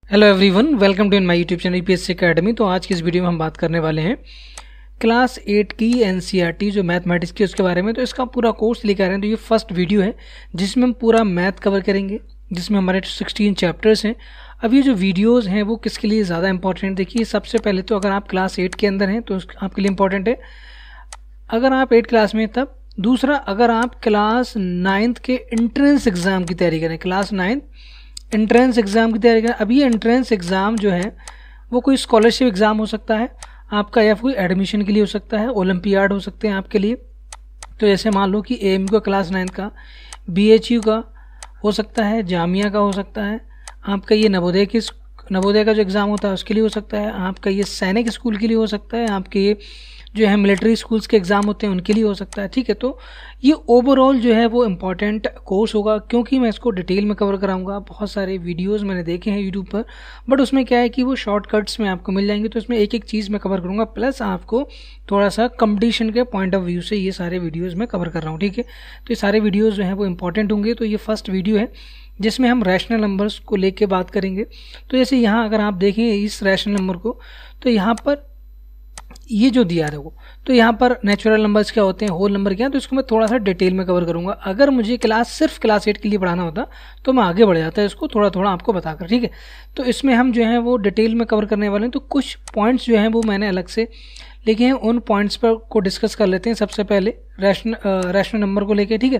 Hello everyone, welcome to in my YouTube channel UPSC academy. तो आज की इस वीडियो में हम बात करने वाले हैं क्लास 8 की एनसीईआरटी जो मैथमेटिक्स की उसके बारे में। तो इसका पूरा कोर्स लेकर आ रहे हैं। तो ये फर्स्ट वीडियो है जिसमें हम पूरा मैथ कवर करेंगे, जिसमें हमारे 16 चैप्टर्स हैं। अब ये जो वीडियोज़ हैं वो किसके लिए ज़्यादा इंपॉर्टेंट, देखिए सबसे पहले तो अगर आप क्लास 8 के अंदर हैं तो आपके लिए इंपॉर्टेंट है अगर आप 8 क्लास में, तब दूसरा अगर आप क्लास 9th के एंट्रेंस एग्ज़ाम की तैयारी करें, क्लास 9 एंट्रेंस एग्ज़ाम की तैयारी करें। अब ये एंट्रेंस एग्ज़ाम जो है वो कोई स्कॉलरशिप एग्ज़ाम हो सकता है आपका, या कोई एडमिशन के लिए हो सकता है, ओलंपियाड हो सकते हैं आपके लिए। तो जैसे मान लो कि एएमयू का क्लास 9 का, बीएचयू का हो सकता है, जामिया का हो सकता है, आपका ये नवोदय का जो एग्ज़ाम होता है उसके लिए हो सकता है, आपका ये सैनिक स्कूल के लिए हो सकता है, आपके ये जो है मिलिट्री स्कूल्स के एग्ज़ाम होते हैं उनके लिए हो सकता है। ठीक है, तो ये ओवरऑल जो है वो इम्पॉर्टेंट कोर्स होगा, क्योंकि मैं इसको डिटेल में कवर कराऊंगा। बहुत सारे वीडियोस मैंने देखे हैं यूट्यूब पर, बट उसमें क्या है कि वो शॉर्टकट्स में आपको मिल जाएंगे। तो इसमें एक एक चीज़ मैं कवर करूँगा, प्लस आपको थोड़ा सा कंपटीशन के पॉइंट ऑफ व्यू से ये सारे वीडियोज़ मैं कवर कर रहा हूँ। ठीक है, तो ये सारे वीडियोज़ जो हैं वो इंपॉर्टेंट होंगे। तो ये फर्स्ट वीडियो है जिसमें हम रैशनल नंबर्स को लेके बात करेंगे। तो जैसे यहाँ अगर आप देखें इस रैशनल नंबर को, तो यहाँ पर ये जो दिया है वो, तो यहाँ पर नेचुरल नंबर्स क्या होते हैं, होल नंबर क्या है, तो इसको मैं थोड़ा सा डिटेल में कवर करूँगा। अगर मुझे सिर्फ क्लास 8 के लिए पढ़ाना होता तो मैं आगे बढ़ जाता है इसको थोड़ा थोड़ा आपको बताकर। ठीक है, तो इसमें हम जो है वो डिटेल में कवर करने वाले हैं। तो कुछ पॉइंट्स जो हैं वो मैंने अलग से लिखे हैं, उन पॉइंट्स पर को डिस्कस कर लेते हैं। सबसे पहले रैशनल नंबर को लेके। ठीक है,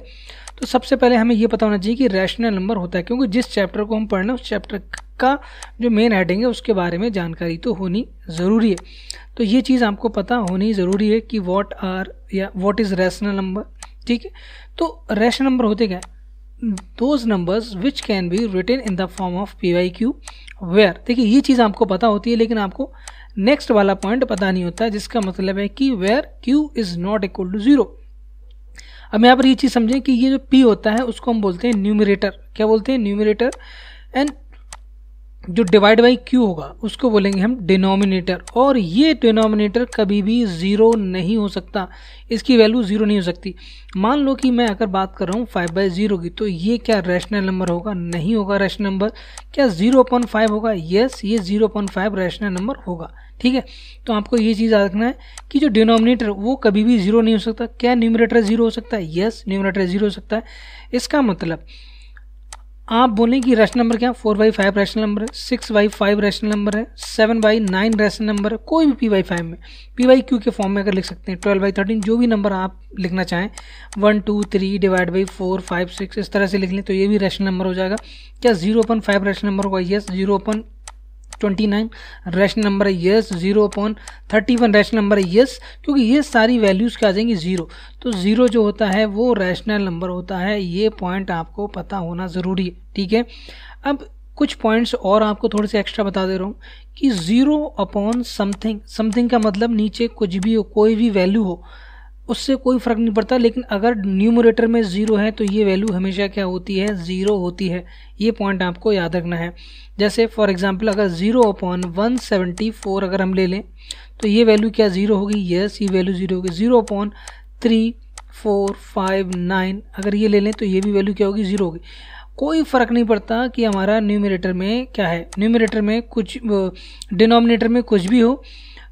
तो सबसे पहले हमें ये पता होना चाहिए कि रैशनल नंबर होता है, क्योंकि जिस चैप्टर को हम पढ़ रहे हैं उस चैप्टर का जो मेन हेडिंग है उसके बारे में जानकारी तो होनी ज़रूरी है। तो ये चीज़ आपको पता होनी ज़रूरी है कि व्हाट इज़ रैशनल नंबर। ठीक है, तो रैशनल नंबर होते क्या है, those numbers which can be written in the form of PYQ where. देखिए ये चीज़ आपको पता होती है, लेकिन आपको नेक्स्ट वाला पॉइंट पता नहीं होता है, जिसका मतलब है कि where Q is not equal to 0। अब यहाँ पर ये चीज़ समझें कि ये जो P होता है उसको हम बोलते हैं न्यूमरेटर। क्या बोलते हैं, न्यूमरेटर। एंड जो डिवाइड बाई Q होगा उसको बोलेंगे हम डिनोमिनेटर। और ये डिनोमिनेटर कभी भी 0 नहीं हो सकता, इसकी वैल्यू 0 नहीं हो सकती। मान लो कि मैं अगर बात कर रहा हूँ 5/0 की, तो ये क्या रैशनल नंबर होगा, नहीं होगा रैशनल नंबर। क्या 0/5 होगा, यस ये 0/5 रैशनल नंबर होगा। ठीक है, तो आपको ये चीज़ याद रखना है कि जो डिनोमिनेटर वो कभी भी 0 नहीं हो सकता। क्या न्यूमरेटर 0 हो सकता है, यस न्यूमरेटर 0 हो सकता है। इसका मतलब आप बोलें कि रैशनल नंबर क्या, 4/5 रैशनल नंबर है, 6/5 रैशनल नंबर है, 7/9 रैशनल नंबर है, कोई भी P/5 में PYQ के फॉर्म में अगर लिख सकते हैं, 12/13 जो भी नंबर आप लिखना चाहें, 1 2 3 डिवाइड बाई 4 5 6 इस तरह से लिख लें तो ये भी रैशनल नंबर हो जाएगा। क्या 0/5 रैशनल नंबर होगा, यस 0/29 रैशनल नंबर है, यस 0/31 रैशनल नंबर है, यस, क्योंकि ये सारी वैल्यूज़ क्या आ जाएंगी 0। तो 0 जो होता है वो रैशनल नंबर होता है, ये पॉइंट आपको पता होना ज़रूरी है। ठीक है, अब कुछ पॉइंट्स और आपको थोड़े से एक्स्ट्रा बता दे रहा हूँ कि 0/समथिंग, समथिंग का मतलब नीचे कुछ भी हो, कोई भी वैल्यू हो, उससे कोई फ़र्क नहीं पड़ता। लेकिन अगर न्यूमरेटर में 0 है तो ये वैल्यू हमेशा क्या होती है, 0 होती है। ये पॉइंट आपको याद रखना है। जैसे फॉर एग्जांपल अगर 0/174 अगर हम ले लें तो ये वैल्यू क्या 0 होगी, यस ये वैल्यू 0 होगी। 0/3 4 5 9 अगर ये ले लें तो ये भी वैल्यू क्या होगी, 0 होगी। कोई फ़र्क नहीं पड़ता कि हमारा न्यूमरेटर में क्या है, न्यूमरेटर में कुछ, डिनोमिनेटर में कुछ भी हो,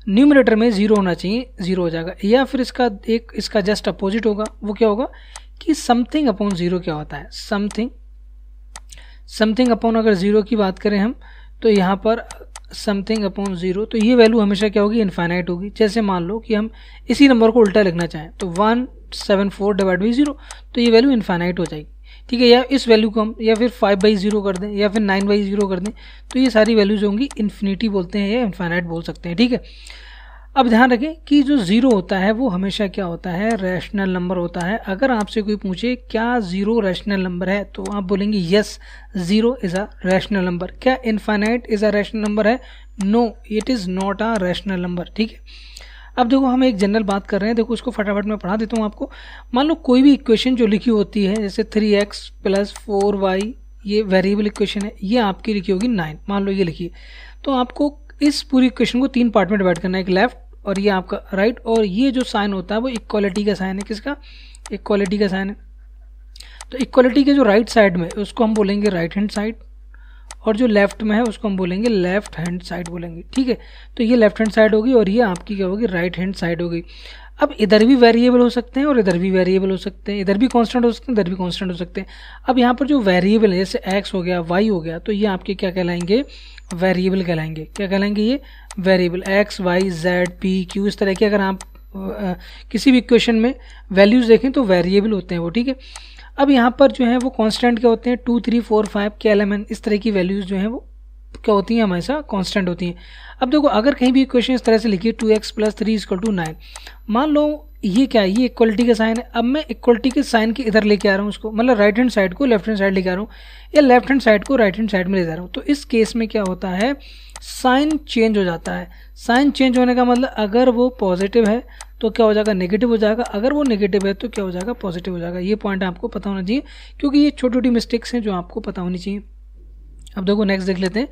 न्यूमरेटर में 0 होना चाहिए, 0 हो जाएगा। या फिर इसका जस्ट अपोजिट होगा, वो क्या होगा कि समथिंग अपॉन 0 क्या होता है, समथिंग अपॉन अगर 0 की बात करें हम, तो यहाँ पर समथिंग अपॉन 0, तो ये वैल्यू हमेशा क्या होगी, इनफाइनाइट होगी। जैसे मान लो कि हम इसी नंबर को उल्टा लिखना चाहें तो 174 डिवाइड बाई 0, तो ये वैल्यू इनफाइनाइट हो जाएगी। ठीक है, या इस वैल्यू को हम या फिर 5/0 कर दें या फिर 9/0 कर दें, तो ये सारी वैल्यूज होंगी इन्फिनिटी बोलते हैं या इनफाइनाइट बोल सकते हैं। ठीक है, अब ध्यान रखें कि जो 0 होता है वो हमेशा क्या होता है, रैशनल नंबर होता है। अगर आपसे कोई पूछे क्या 0 रैशनल नंबर है, तो आप बोलेंगे yes 0 is a rational number. क्या infinite is a rational number है, no it is not a rational number. ठीक है, अब देखो हम एक जनरल बात कर रहे हैं, देखो इसको फटाफट मैं पढ़ा देता हूँ आपको। मान लो कोई भी इक्वेशन जो लिखी होती है, जैसे 3x + 4y, ये वेरिएबल इक्वेशन है, ये आपकी लिखी होगी 9, मान लो ये लिखी है। तो आपको इस पूरी इक्वेशन को 3 पार्ट में डिवाइड करना है, एक लेफ्ट और ये आपका राइट, और ये जो साइन होता है वो इक्वालिटी का साइन है। किसका, इक्वालिटी का साइन है। तो इक्वालिटी के जो राइट साइड में उसको हम बोलेंगे राइट हैंड साइड, और जो लेफ्ट में है उसको हम बोलेंगे लेफ्ट हैंड साइड बोलेंगे, ठीक है। तो ये लेफ्ट हैंड साइड होगी और ये आपकी क्या होगी, राइट हैंड साइड होगी। अब इधर भी वेरिएबल हो सकते हैं और इधर भी वेरिएबल हो सकते हैं, इधर भी कांस्टेंट हो सकते हैं, इधर भी कांस्टेंट हो सकते हैं। अब यहाँ पर जो वेरिएबल है जैसे x हो गया, y हो गया, तो ये आपके क्या कहलाएंगे, वेरिएबल कहलाएंगे। क्या कहलाएंगे ये, variable. x, y, z, p, q, इस तरह के अगर आप किसी भी इक्वेशन में वैल्यूज देखें तो वेरिएबल होते हैं वो, ठीक है। अब यहाँ पर जो है वो कांस्टेंट क्या होते हैं, 2, 3, 4, 5 के एलिमेंट, इस तरह की वैल्यूज जो हैं वो क्या होती हैं, हमेशा कांस्टेंट होती हैं। अब देखो अगर कहीं भी इक्वेशन इस तरह से लिखिए 2x + 3 = 9, मान लो ये क्या है, ये इक्वलिटी का साइन है। अब मैं इक्वलिटी के साइन के इधर लेके आ रहा हूँ उसको, मतलब राइट हैंड साइड को लेफ्ट हैंड साइड लेके आ रहा हूँ या लेफ्ट हैंड साइड को राइट हैंड साइड में ले जा रहा हूँ। तो इस केस में क्या होता है, साइन चेंज हो जाता है। साइन चेंज होने का मतलब अगर वो पॉजिटिव है तो क्या हो जाएगा, नेगेटिव हो जाएगा, अगर वो नेगेटिव है तो क्या हो जाएगा, पॉजिटिव हो जाएगा। ये पॉइंट आपको पता होना चाहिए क्योंकि ये छोटी छोटी मिस्टेक्स हैं जो आपको पता होनी चाहिए। अब देखो नेक्स्ट देख लेते हैं।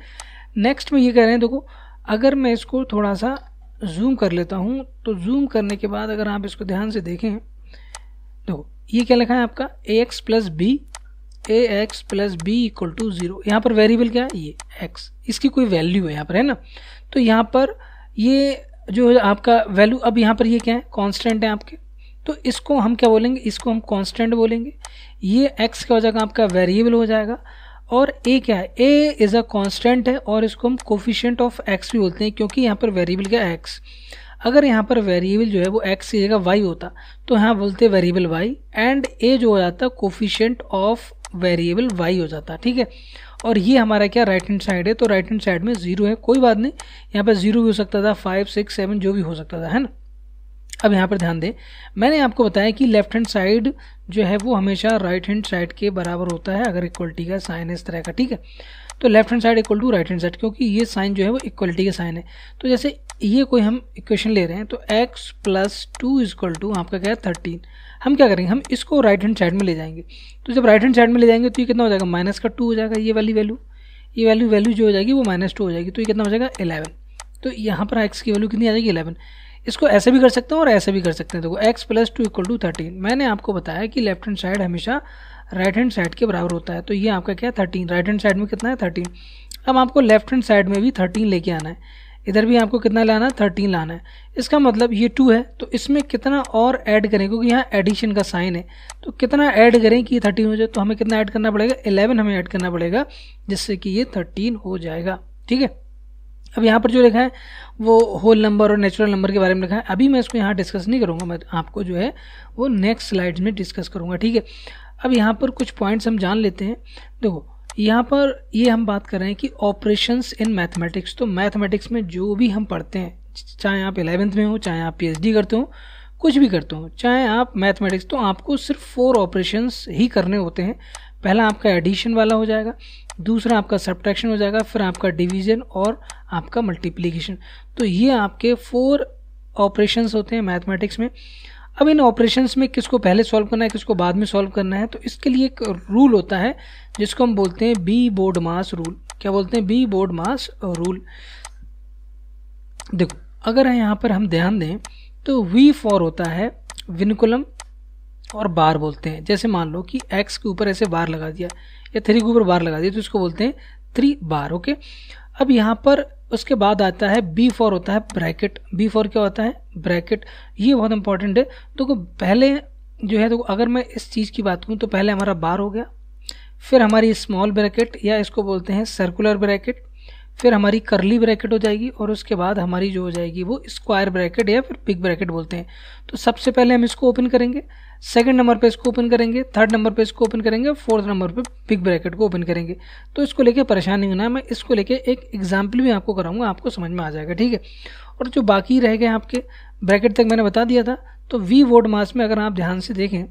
नेक्स्ट में ये कह रहे हैं, देखो अगर मैं इसको थोड़ा सा जूम कर लेता हूँ तो जूम करने के बाद अगर आप इसको ध्यान से देखें, देखो ये क्या लिखा है आपका, ax + b = 0। यहाँ पर वेरिएबल क्या है, ये x, इसकी कोई वैल्यू है यहाँ पर, है ना। तो यहाँ पर ये जो है आपका वैल्यू, अब यहाँ पर ये क्या है, कांस्टेंट है आपके, तो इसको हम क्या बोलेंगे, इसको हम कांस्टेंट बोलेंगे। ये x क्या हो जाएगा, आपका वेरिएबल हो जाएगा। और a क्या है, a इज़ अ कांस्टेंट है और इसको हम कोफिशिएंट ऑफ x भी बोलते हैं क्योंकि यहाँ पर वेरिएबल क्या है, x। अगर यहाँ पर वेरिएबल जो है वो x की जगह y होता तो यहाँ बोलते वेरिएबल y, एंड a जो हो जाता कोफिशिएंट ऑफ वेरिएबल y हो जाता, ठीक है। और ये हमारा क्या, राइट हैंड साइड है, तो राइट हैंड साइड में 0 है, कोई बात नहीं, यहाँ पर 0 भी हो सकता था, 5, 6, 7 जो भी हो सकता था, है ना। अब यहाँ पर ध्यान दें, मैंने आपको बताया कि लेफ्ट हैंड साइड जो है वो हमेशा राइट हैंड साइड के बराबर होता है अगर इक्वलिटी का साइन है इस तरह का, ठीक है। तो left hand side = right hand side, क्योंकि ये साइन जो है वो इक्वलिटी का साइन है। तो जैसे ये कोई हम इक्वेशन ले रहे हैं तो x + 2 = आपका क्या है, 13। हम क्या करेंगे, हम इसको राइट हैंड साइड में ले जाएंगे। तो जब राइट हैंड साइड में ले जाएंगे तो ये कितना हो जाएगा, -2 हो जाएगा। ये वाली वैल्यू जो हो जाएगी वो -2 हो जाएगी, तो ये कितना हो जाएगा, 11। तो यहाँ पर x की वैल्यू कितनी आ जाएगी, 11। इसको ऐसे भी कर सकते हैं और ऐसे भी कर सकते हैं। देखो x + 2 = 13। मैंने आपको बताया कि लेफ्ट हैंड साइड हमेशा राइट हैंड साइड के बराबर होता है, तो ये आपका क्या है, 13। राइट हैंड साइड में कितना है, 13। अब आपको लेफ्ट हैंड साइड में भी 13 लेके आना है, इधर भी आपको कितना लाना है, 13 लाना है। इसका मतलब ये 2 है तो इसमें कितना और ऐड करें, क्योंकि यहाँ एडिशन का साइन है, तो कितना ऐड करें कि ये 13 हो जाए, तो हमें कितना ऐड करना पड़ेगा, 11 हमें ऐड करना पड़ेगा, जिससे कि ये 13 हो जाएगा, ठीक है। अब यहाँ पर जो लिखा है वो होल नंबर और नेचुरल नंबर के बारे में लिखा है, अभी मैं इसको यहाँ डिस्कस नहीं करूँगा, मैं आपको जो है वो नेक्स्ट स्लाइड्स में डिस्कस करूँगा, ठीक है। अब यहाँ पर कुछ पॉइंट्स हम जान लेते हैं। देखो यहाँ पर ये हम बात कर रहे हैं कि ऑपरेशंस इन मैथमेटिक्स, तो मैथमेटिक्स में जो भी हम पढ़ते हैं, चाहे आप 11th में हो, चाहे आप PhD करते हो, कुछ भी करते हो, चाहे आप मैथमेटिक्स, तो आपको सिर्फ 4 ऑपरेशंस ही करने होते हैं। पहला आपका एडिशन वाला हो जाएगा, दूसरा आपका सब्ट्रैक्शन हो जाएगा, फिर आपका डिवीजन और आपका मल्टीप्लिकेशन। तो ये आपके 4 ऑपरेशंस होते हैं मैथमेटिक्स में। अब इन ऑपरेशंस में किसको पहले सॉल्व करना है, किसको बाद में सॉल्व करना है, तो इसके लिए एक रूल होता है जिसको हम बोलते हैं बी बोर्ड मास रूल। क्या बोलते हैं, बी बोर्ड मास रूल। देखो अगर यहाँ पर हम ध्यान दें तो V4 होता है विनकुलम और बार बोलते हैं। जैसे मान लो कि x के ऊपर ऐसे बार लगा दिया या 3 के ऊपर बार लगा दिया, तो इसको बोलते हैं 3 बार, ओके। अब यहाँ पर उसके बाद आता है B4 होता है ब्रैकेट। B4 क्या होता है, ब्रैकेट। ये बहुत इंपॉर्टेंट है। तो पहले जो है, तो अगर मैं इस चीज़ की बात करूँ तो पहले हमारा बार हो गया, फिर हमारी स्मॉल ब्रैकेट या इसको बोलते हैं सर्कुलर ब्रैकेट, फिर हमारी करली ब्रैकेट हो जाएगी, और उसके बाद हमारी जो हो जाएगी वो स्क्वायर ब्रैकेट या फिर बिग ब्रैकेट बोलते हैं। तो सबसे पहले हम इसको ओपन करेंगे, सेकंड नंबर पे इसको ओपन करेंगे, थर्ड नंबर पे इसको ओपन करेंगे, फोर्थ नंबर पे बिग ब्रैकेट को ओपन करेंगे। तो इसको लेके परेशान नहीं होना है, मैं इसको लेके एक एग्जाम्पल भी आपको कराऊंगा, आपको समझ में आ जाएगा, ठीक है। और जो बाकी रह गए आपके ब्रैकेट तक मैंने बता दिया था। तो वी वोड मास में अगर आप ध्यान से देखें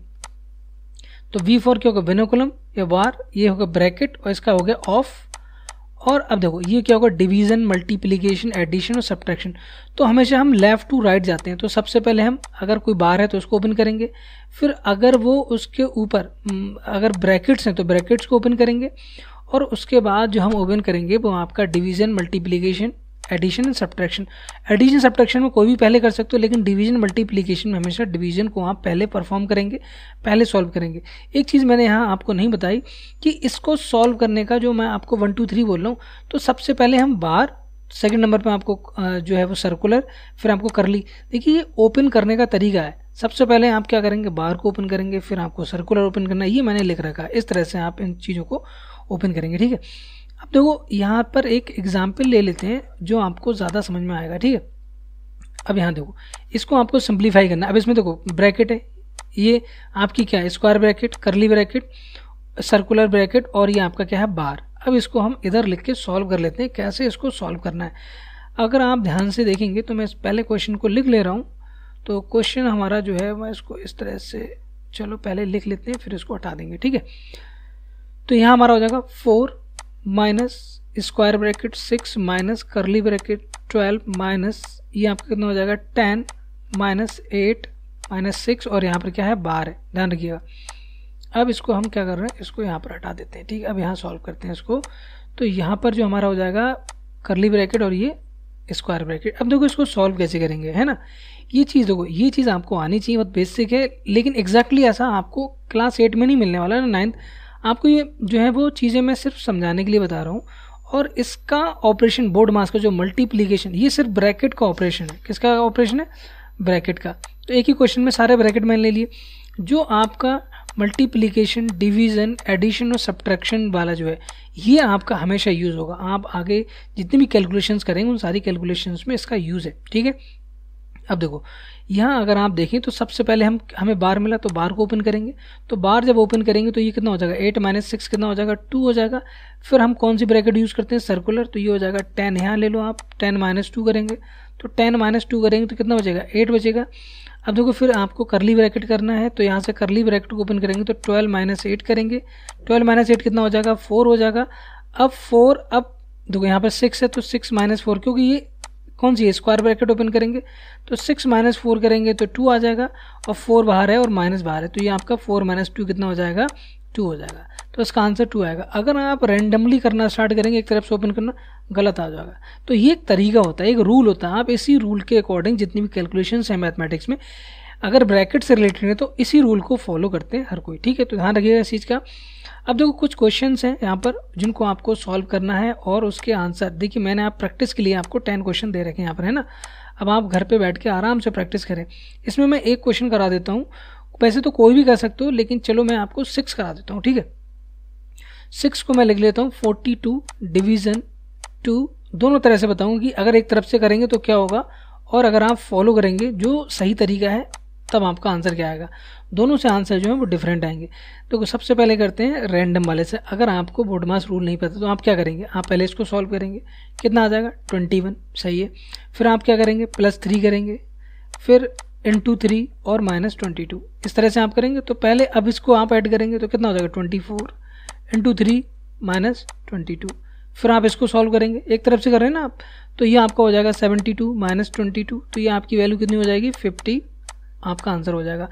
तो V4 क्या होगा, विनोकुलम या बार, ये होगा ब्रैकेट, और इसका हो गया ऑफ। और अब देखो ये क्या होगा, डिवीजन, मल्टीप्लिकेशन, एडिशन और सब्ट्रैक्शन। तो हमेशा हम लेफ्ट टू राइट जाते हैं। तो सबसे पहले हम अगर कोई बार है तो उसको ओपन करेंगे, फिर अगर वो उसके ऊपर अगर ब्रैकेट्स हैं तो ब्रैकेट्स को ओपन करेंगे, और उसके बाद जो हम ओपन करेंगे वो आपका division, multiplication, addition and subtraction. Addition subtraction में कोई भी पहले कर सकते हो, लेकिन डिवीजन मल्टीप्लिकेशन में हमेशा डिवीजन को आप पहले परफॉर्म करेंगे, पहले सॉल्व करेंगे। एक चीज़ मैंने यहाँ आपको नहीं बताई कि इसको सॉल्व करने का जो मैं आपको 1 2 3 बोल रहा हूँ, तो सबसे पहले हम बार, सेकंड नंबर पे आपको जो है वो सर्कुलर, फिर आपको करली। देखिए ये ओपन करने का तरीका है, सबसे पहले आप क्या करेंगे, बार को ओपन करेंगे, फिर आपको सर्कुलर ओपन करना है, ये मैंने लिख रखा है। इस तरह से आप इन चीज़ों को ओपन करेंगे, ठीक है। अब देखो यहाँ पर एक एग्जाम्पल ले लेते हैं जो आपको ज़्यादा समझ में आएगा, ठीक है। अब यहाँ देखो, इसको आपको सिंप्लीफाई करना है। अब इसमें देखो ब्रैकेट है, ये आपकी क्या है, स्क्वायर ब्रैकेट, करली ब्रैकेट, सर्कुलर ब्रैकेट, और ये आपका क्या है, बार। अब इसको हम इधर लिख के सॉल्व कर लेते हैं, कैसे इसको सॉल्व करना है। अगर आप ध्यान से देखेंगे तो मैं पहले क्वेश्चन को लिख ले रहा हूँ। तो क्वेश्चन हमारा जो है मैं इसको इस तरह से, चलो पहले लिख लेते हैं फिर इसको हटा देंगे, ठीक है। तो यहाँ हमारा हो जाएगा 4 माइनस स्क्वायर ब्रैकेट 6 माइनस करली ब्रैकेट 12 माइनस ये आपका कितना हो जाएगा 10 माइनस 8 माइनस 6, और यहाँ पर क्या है, बार है, ध्यान रखिएगा। अब इसको हम क्या कर रहे हैं, इसको यहाँ पर हटा देते हैं, ठीक है। अब यहाँ सॉल्व करते हैं इसको। तो यहाँ पर जो हमारा हो जाएगा करली ब्रैकेट और ये स्क्वायर ब्रैकेट। अब देखो इसको सॉल्व कैसे करेंगे, है ना। ये चीज़ देखो, ये चीज़ आपको आनी चाहिए, बहुत बेसिक है, लेकिन एग्जैक्टली ऐसा आपको क्लास 8 में नहीं मिलने वाला है ना, 9th। आपको ये जो है वो चीज़ें मैं सिर्फ समझाने के लिए बता रहा हूँ। और इसका ऑपरेशन, बोर्ड मास का जो मल्टीप्लीकेशन, ये सिर्फ ब्रैकेट का ऑपरेशन है। किसका ऑपरेशन है, ब्रैकेट का। तो एक ही क्वेश्चन में सारे ब्रैकेट मैंने ले लिए। जो आपका मल्टीप्लिकेशन, डिवीज़न, एडिशन और सब्ट्रैक्शन वाला जो है, ये आपका हमेशा यूज़ होगा। आप आगे जितनी भी कैलकुलेशंस करेंगे उन सारी कैलकुलेशंस में इसका यूज़ है, ठीक है। अब देखो यहाँ अगर आप देखें तो सबसे पहले हमें बार मिला, तो बार को ओपन करेंगे। तो बार जब ओपन करेंगे तो ये कितना हो जाएगा, 8 माइनस 6 कितना हो जाएगा, 2 हो जाएगा। फिर हम कौन सी ब्रैकेट यूज़ करते हैं, सर्कुलर, तो ये हो जाएगा 10, यहाँ ले लो आप, 10 माइनस 2 करेंगे, तो 10 माइनस 2 करेंगे तो कितना बचेगा, 8 बचेगा। अब देखो फिर आपको करली ब्रैकेट करना है, तो यहाँ से करली ब्रैकेट को ओपन करेंगे तो 12 माइनस 8 करेंगे, 12 माइनस 8 कितना हो जाएगा, 4 हो जाएगा। अब 4, अब देखो यहाँ पर 6 है तो 6 माइनस 4, क्योंकि ये कौन सी है, स्क्वायर ब्रैकेट ओपन करेंगे तो 6 माइनस 4 करेंगे तो 2 आ जाएगा, और 4 बाहर है और माइनस बाहर है, तो ये आपका 4 माइनस 2 कितना हो जाएगा, 2 हो जाएगा। तो इसका आंसर 2 आएगा। अगर आप रैंडमली करना स्टार्ट करेंगे, एक तरफ से ओपन करना, गलत आ जाएगा। तो ये एक तरीका होता है, एक रूल होता है। आप इसी रूल के अकॉर्डिंग जितनी भी कैलकुलेशंस हैं मैथमेटिक्स में, अगर ब्रैकेट से रिलेटेड है तो इसी रूल को फॉलो करते हैं हर कोई, ठीक है। तो ध्यान रखिएगा इस चीज़ का। अब देखो कुछ क्वेश्चंस हैं यहाँ पर जिनको आपको सॉल्व करना है, और उसके आंसर देखिए, मैंने आप प्रैक्टिस के लिए आपको 10 क्वेश्चन दे रखे हैं यहाँ पर, है ना। अब आप घर पे बैठ के आराम से प्रैक्टिस करें। इसमें मैं एक क्वेश्चन करा देता हूँ, वैसे तो कोई भी कर सकते हो, लेकिन चलो मैं आपको 6 करा देता हूँ, ठीक है। 6 को मैं लिख लेता हूँ 42 डिवीज़न 2, दोनों तरह से बताऊँ कि अगर एक तरफ से करेंगे तो क्या होगा, और अगर आप फॉलो करेंगे जो सही तरीका है तब आपका आंसर क्या आएगा। दोनों से आंसर जो है वो डिफरेंट आएंगे। तो सबसे पहले करते हैं रैंडम वाले से। अगर आपको बोर्ड मास रूल नहीं पता तो आप क्या करेंगे, आप पहले इसको सॉल्व करेंगे, कितना आ जाएगा 21, सही है। फिर आप क्या करेंगे, +3 करेंगे, फिर इंटू 3 और -22, इस तरह से आप करेंगे। तो पहले अब इसको आप ऐड करेंगे तो कितना हो जाएगा 24 इंटू 3 -22। फिर आप इसको सॉल्व करेंगे, एक तरफ से कर रहे हैं ना आप, तो ये आपका हो जाएगा 72 -22, तो ये आपकी वैल्यू कितनी हो जाएगी 50, आपका आंसर हो जाएगा।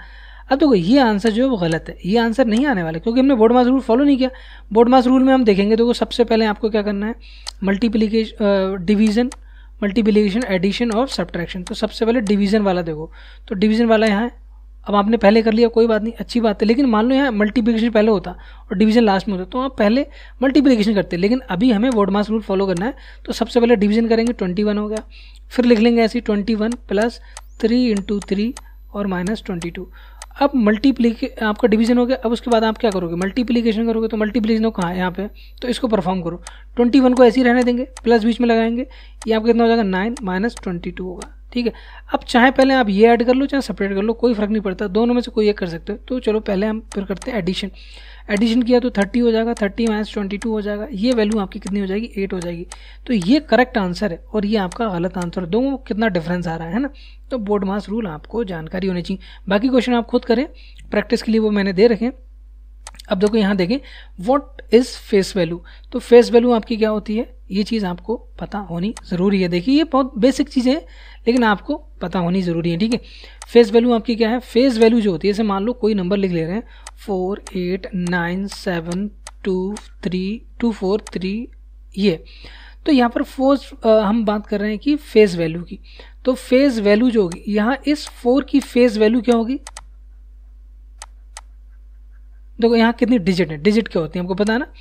अब देखो ये आंसर जो है वो गलत है, ये आंसर नहीं आने वाला क्योंकि हमने बोर्ड मास रूल फॉलो नहीं किया। बोर्ड मास रूल में हम देखेंगे देखो सबसे पहले आपको क्या करना है, मल्टीप्लिकेशन, डिवीज़न, मल्टीप्लिकेशन, एडिशन और सब्ट्रैक्शन। तो सबसे पहले डिवीज़न वाला देखो, तो डिवीज़न वाला यहाँ है। अब आपने पहले कर लिया, कोई बात नहीं, अच्छी बात है, लेकिन मान लो यहाँ मल्टीप्लिकेशन पहले होता और डिवीज़न लास्ट में होता, तो आप पहले मल्टीप्लिकेशन करते, लेकिन अभी हमें बोर्ड मास रूल फॉलो करना है। तो सबसे पहले डिवीज़न करेंगे, 21 हो गया, फिर लिख लेंगे ऐसे 21 + 3 इंटू 3 और -22। अब आपका डिवीजन हो गया। अब उसके बाद आप क्या करोगे, मल्टीप्लिकेशन करोगे, तो मल्टीप्लिकेशन कहाँ है, यहाँ पे, तो इसको परफॉर्म करो। 21 को ऐसे ही रहने देंगे, प्लस बीच में लगाएंगे, ये आपका कितना हो जाएगा 9 -22 होगा, ठीक है। अब चाहे पहले आप ये ऐड कर लो चाहे सेपरेट कर लो, कोई फर्क नहीं पड़ता, दोनों में से कोई एक कर सकते हो। तो चलो पहले हम फिर करते हैं एडिशन। एडिशन किया तो 30 हो जाएगा, 30 -22 हो जाएगा, ये वैल्यू आपकी कितनी हो जाएगी 8 हो जाएगी। तो ये करेक्ट आंसर है और ये आपका गलत आंसर है, दोनों कितना डिफरेंस आ रहा है ना। तो बोर्ड मास रूल आपको जानकारी होनी चाहिए, बाकी क्वेश्चन आप खुद करें, प्रैक्टिस के लिए वो मैंने दे रखे हैं। अब देखो यहाँ देखें, व्हाट इज फेस वैल्यू। तो फेस वैल्यू आपकी क्या होती है, ये चीज़ आपको पता होनी ज़रूरी है। देखिए ये बहुत बेसिक चीज़ें हैं लेकिन आपको पता होनी ज़रूरी है, ठीक है। फेस वैल्यू आपकी क्या है, फेस वैल्यू जो होती है, जैसे मान लो कोई नंबर लिख ले रहे हैं 4 8 9 7 2 3 2 4 3 ये, तो यहाँ पर हम बात कर रहे हैं कि फेज वैल्यू की, तो फेज वैल्यू जो होगी यहाँ इस 4 की फेज वैल्यू क्या होगी, देखो यहाँ कितनी डिजिट है, डिजिट क्या होती है हमको पता है ना,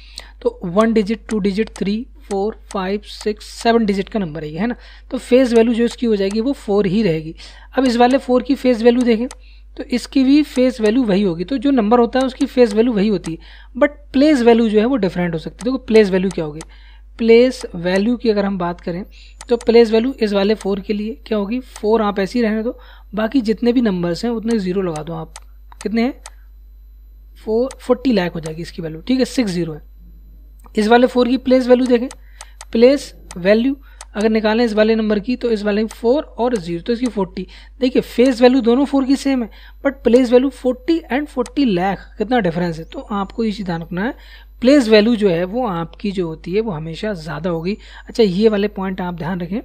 तो 1 डिजिट 2 डिजिट 3 4 5 6 7 डिजिट का नंबर है ना, तो फेज वैल्यू जो इसकी हो जाएगी वो 4 ही रहेगी। अब इस वाले 4 की फेज वैल्यू देखें तो इसकी भी फेज वैल्यू वही होगी, तो जो नंबर होता है उसकी फेज वैल्यू वही होती है, बट प्लेस वैल्यू जो है वो डिफरेंट हो सकती है। देखो प्लेस वैल्यू क्या होगी, प्लेस वैल्यू की अगर हम बात करें तो प्लेस वैल्यू इस वाले 4 के लिए क्या होगी, 4 आप ऐसे ही रहने दो, बाकी जितने भी नंबर्स हैं उतने 0 लगा दो आप, कितने हैं 40 लाख हो जाएगी इसकी वैल्यू, ठीक है 60 है। इस वाले 4 की प्लेस वैल्यू देखें, प्लेस वैल्यू अगर निकालें इस वाले नंबर की तो इस वाले 4 और 0 तो इसकी 40, देखिए फेस वैल्यू दोनों 4 की सेम है but place value 40 and 40 lakh कितना डिफरेंस है, तो आपको ये चीज़ ध्यान रखना है, प्लेस वैल्यू जो है वो आपकी जो होती है वो हमेशा ज़्यादा होगी। अच्छा ये वाले पॉइंट आप ध्यान रखें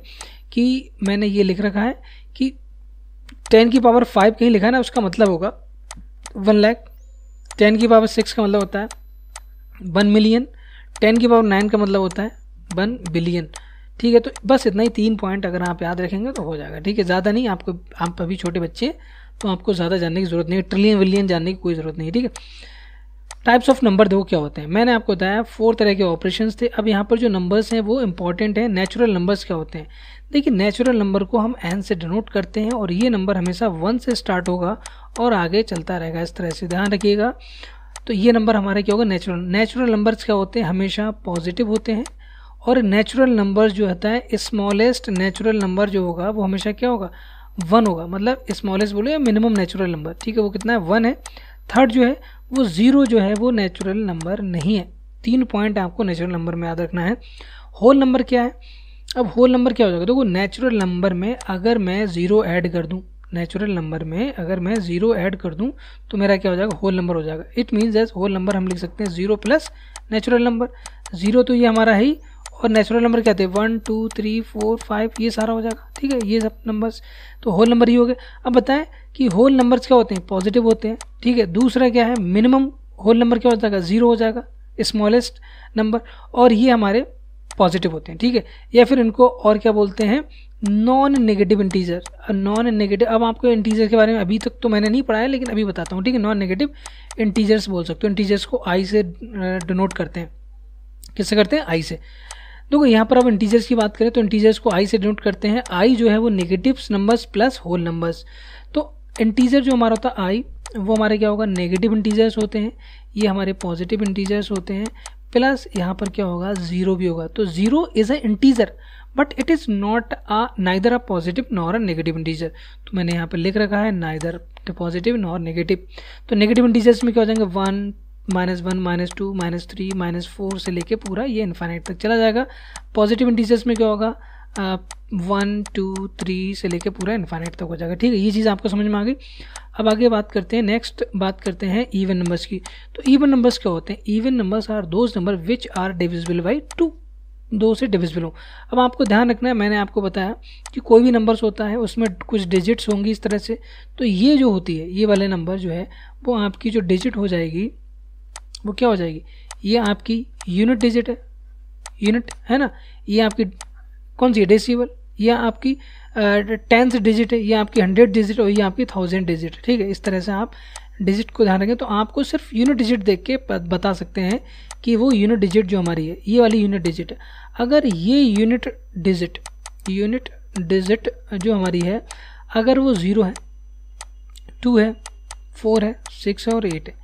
कि मैंने ये लिख रखा है कि 10 की पावर 5 कहीं लिखा है ना, उसका मतलब होगा 1 लाख, 10 की पावर 6 का मतलब होता है 1 मिलियन, 10 की पावर 9 का मतलब होता है 1 बिलियन, ठीक है। तो बस इतना ही 3 पॉइंट अगर आप याद रखेंगे तो हो जाएगा, ठीक है, ज़्यादा नहीं, आपको आप अभी छोटे बच्चे तो आपको ज़्यादा जानने की ज़रूरत नहीं है, ट्रिलियन विलियन जानने की कोई ज़रूरत नहीं है, ठीक है। टाइप्स ऑफ नंबर देखो क्या होते हैं, मैंने आपको बताया 4 तरह के ऑपरेशंस थे। अब यहाँ पर जो नंबर्स हैं वो इंपॉर्टेंट है। नेचुरल नंबर्स क्या होते हैं, देखिए नेचुरल नंबर को हम n से डिनोट करते हैं और ये नंबर हमेशा 1 से स्टार्ट होगा और आगे चलता रहेगा, इस तरह से ध्यान रखिएगा। तो ये नंबर हमारे क्या होगा, नेचुरल नंबर्स क्या होते हैं, हमेशा पॉजिटिव होते हैं, और नेचुरल नंबर जो होता है स्मॉलेस्ट नेचुरल नंबर जो होगा वो हमेशा क्या होगा 1 होगा, मतलब स्मॉलेस्ट बोलो या मिनिमम नेचुरल नंबर, ठीक है, वो कितना है 1 है। थर्ड जो है वो 0 जो है वो नेचुरल नंबर नहीं है। 3 पॉइंट आपको नेचुरल नंबर में याद रखना है। होल नंबर क्या है, अब होल नंबर क्या हो जाएगा, देखो नेचुरल नंबर में अगर मैं 0 ऐड कर दूं, नेचुरल नंबर में अगर मैं 0 ऐड कर दूं तो मेरा क्या हो जाएगा, होल नंबर हो जाएगा। It means as whole number हम लिख सकते हैं 0 प्लस नेचुरल नंबर, 0 तो ये हमारा है ही, और नेचुरल नंबर क्या थे 1 2 3 4 5 ये सारा हो जाएगा, ठीक है, ये सब नंबर्स तो होल नंबर ही हो गए। अब बताएं कि होल नंबर्स क्या होते हैं, पॉजिटिव होते हैं, ठीक है। दूसरा क्या है, मिनिमम होल नंबर क्या हो जाएगा 0 हो जाएगा, स्मॉलेस्ट नंबर, और ये हमारे पॉजिटिव होते हैं, ठीक है। या फिर इनको और क्या बोलते हैं, non negative integer. Non negative, अब आपको इंटीजर के बारे में अभी तक तो मैंने नहीं पढ़ाया लेकिन अभी बताता हूँ, ठीक है। नॉन नेगेटिव इंटीजर्स बोल सकते हो, इंटीजर्स को आई से डिनोट करते हैं, किससे करते हैं, आई से। देखो यहाँ पर अब इंटीजर्स की बात करें तो इंटीजर्स को आई से डिनोट करते हैं, आई जो है वो negative numbers plus whole numbers. तो इंटीजर जो हमारा होता है आई वो हमारे क्या होगा, नेगेटिव इंटीजर्स होते हैं, ये हमारे पॉजिटिव इंटीजर्स होते हैं, प्लस यहाँ पर क्या होगा 0 भी होगा। तो 0 is a integer but it is not neither a positive nor a negative integer, तो मैंने यहाँ पर लिख रखा है नाइदर पॉजिटिव नॉर नेगेटिव। तो नेगेटिव इंटीजर्स में क्या हो जाएंगे 1 -1 -2 -3 -4 से लेके पूरा ये इन्फाइनाइट तक चला जाएगा। पॉजिटिव इंटीजर्स में क्या होगा 1 2 3 से लेके पूरा इन्फाइनाइट तक हो जाएगा, ठीक है। ये चीज़ आपको समझ में आ गई। अब आगे बात करते हैं, नेक्स्ट बात करते हैं इवन नंबर्स की। तो इवन नंबर्स क्या होते हैं, even numbers are those number which are divisible by 2, 2 से डिविजिबल हो। अब आपको ध्यान रखना है, मैंने आपको बताया कि कोई भी नंबर्स होता है उसमें कुछ डिजिट्स होंगी इस तरह से, तो ये जो होती है ये वाले नंबर जो है वो आपकी जो डिजिट हो जाएगी वो क्या हो जाएगी, ये आपकी यूनिट डिजिट है, यूनिट है ना, ये आपकी कौन सी है डेसिबल, ये आपकी 10th डिजिट है, ये आपकी 100 डिजिट और ये आपकी 1000 डिजिट, ठीक है। इस तरह से आप डिजिट को ध्यान रखें, तो आपको सिर्फ यूनिट डिजिट देख के बता सकते हैं कि वो यूनिट डिजिट जो हमारी है ये वाली यूनिट डिजिट है। अगर ये यूनिट डिजिट जो हमारी है अगर वो 0 है, 2 है, 4 है, 6 है और 8 है,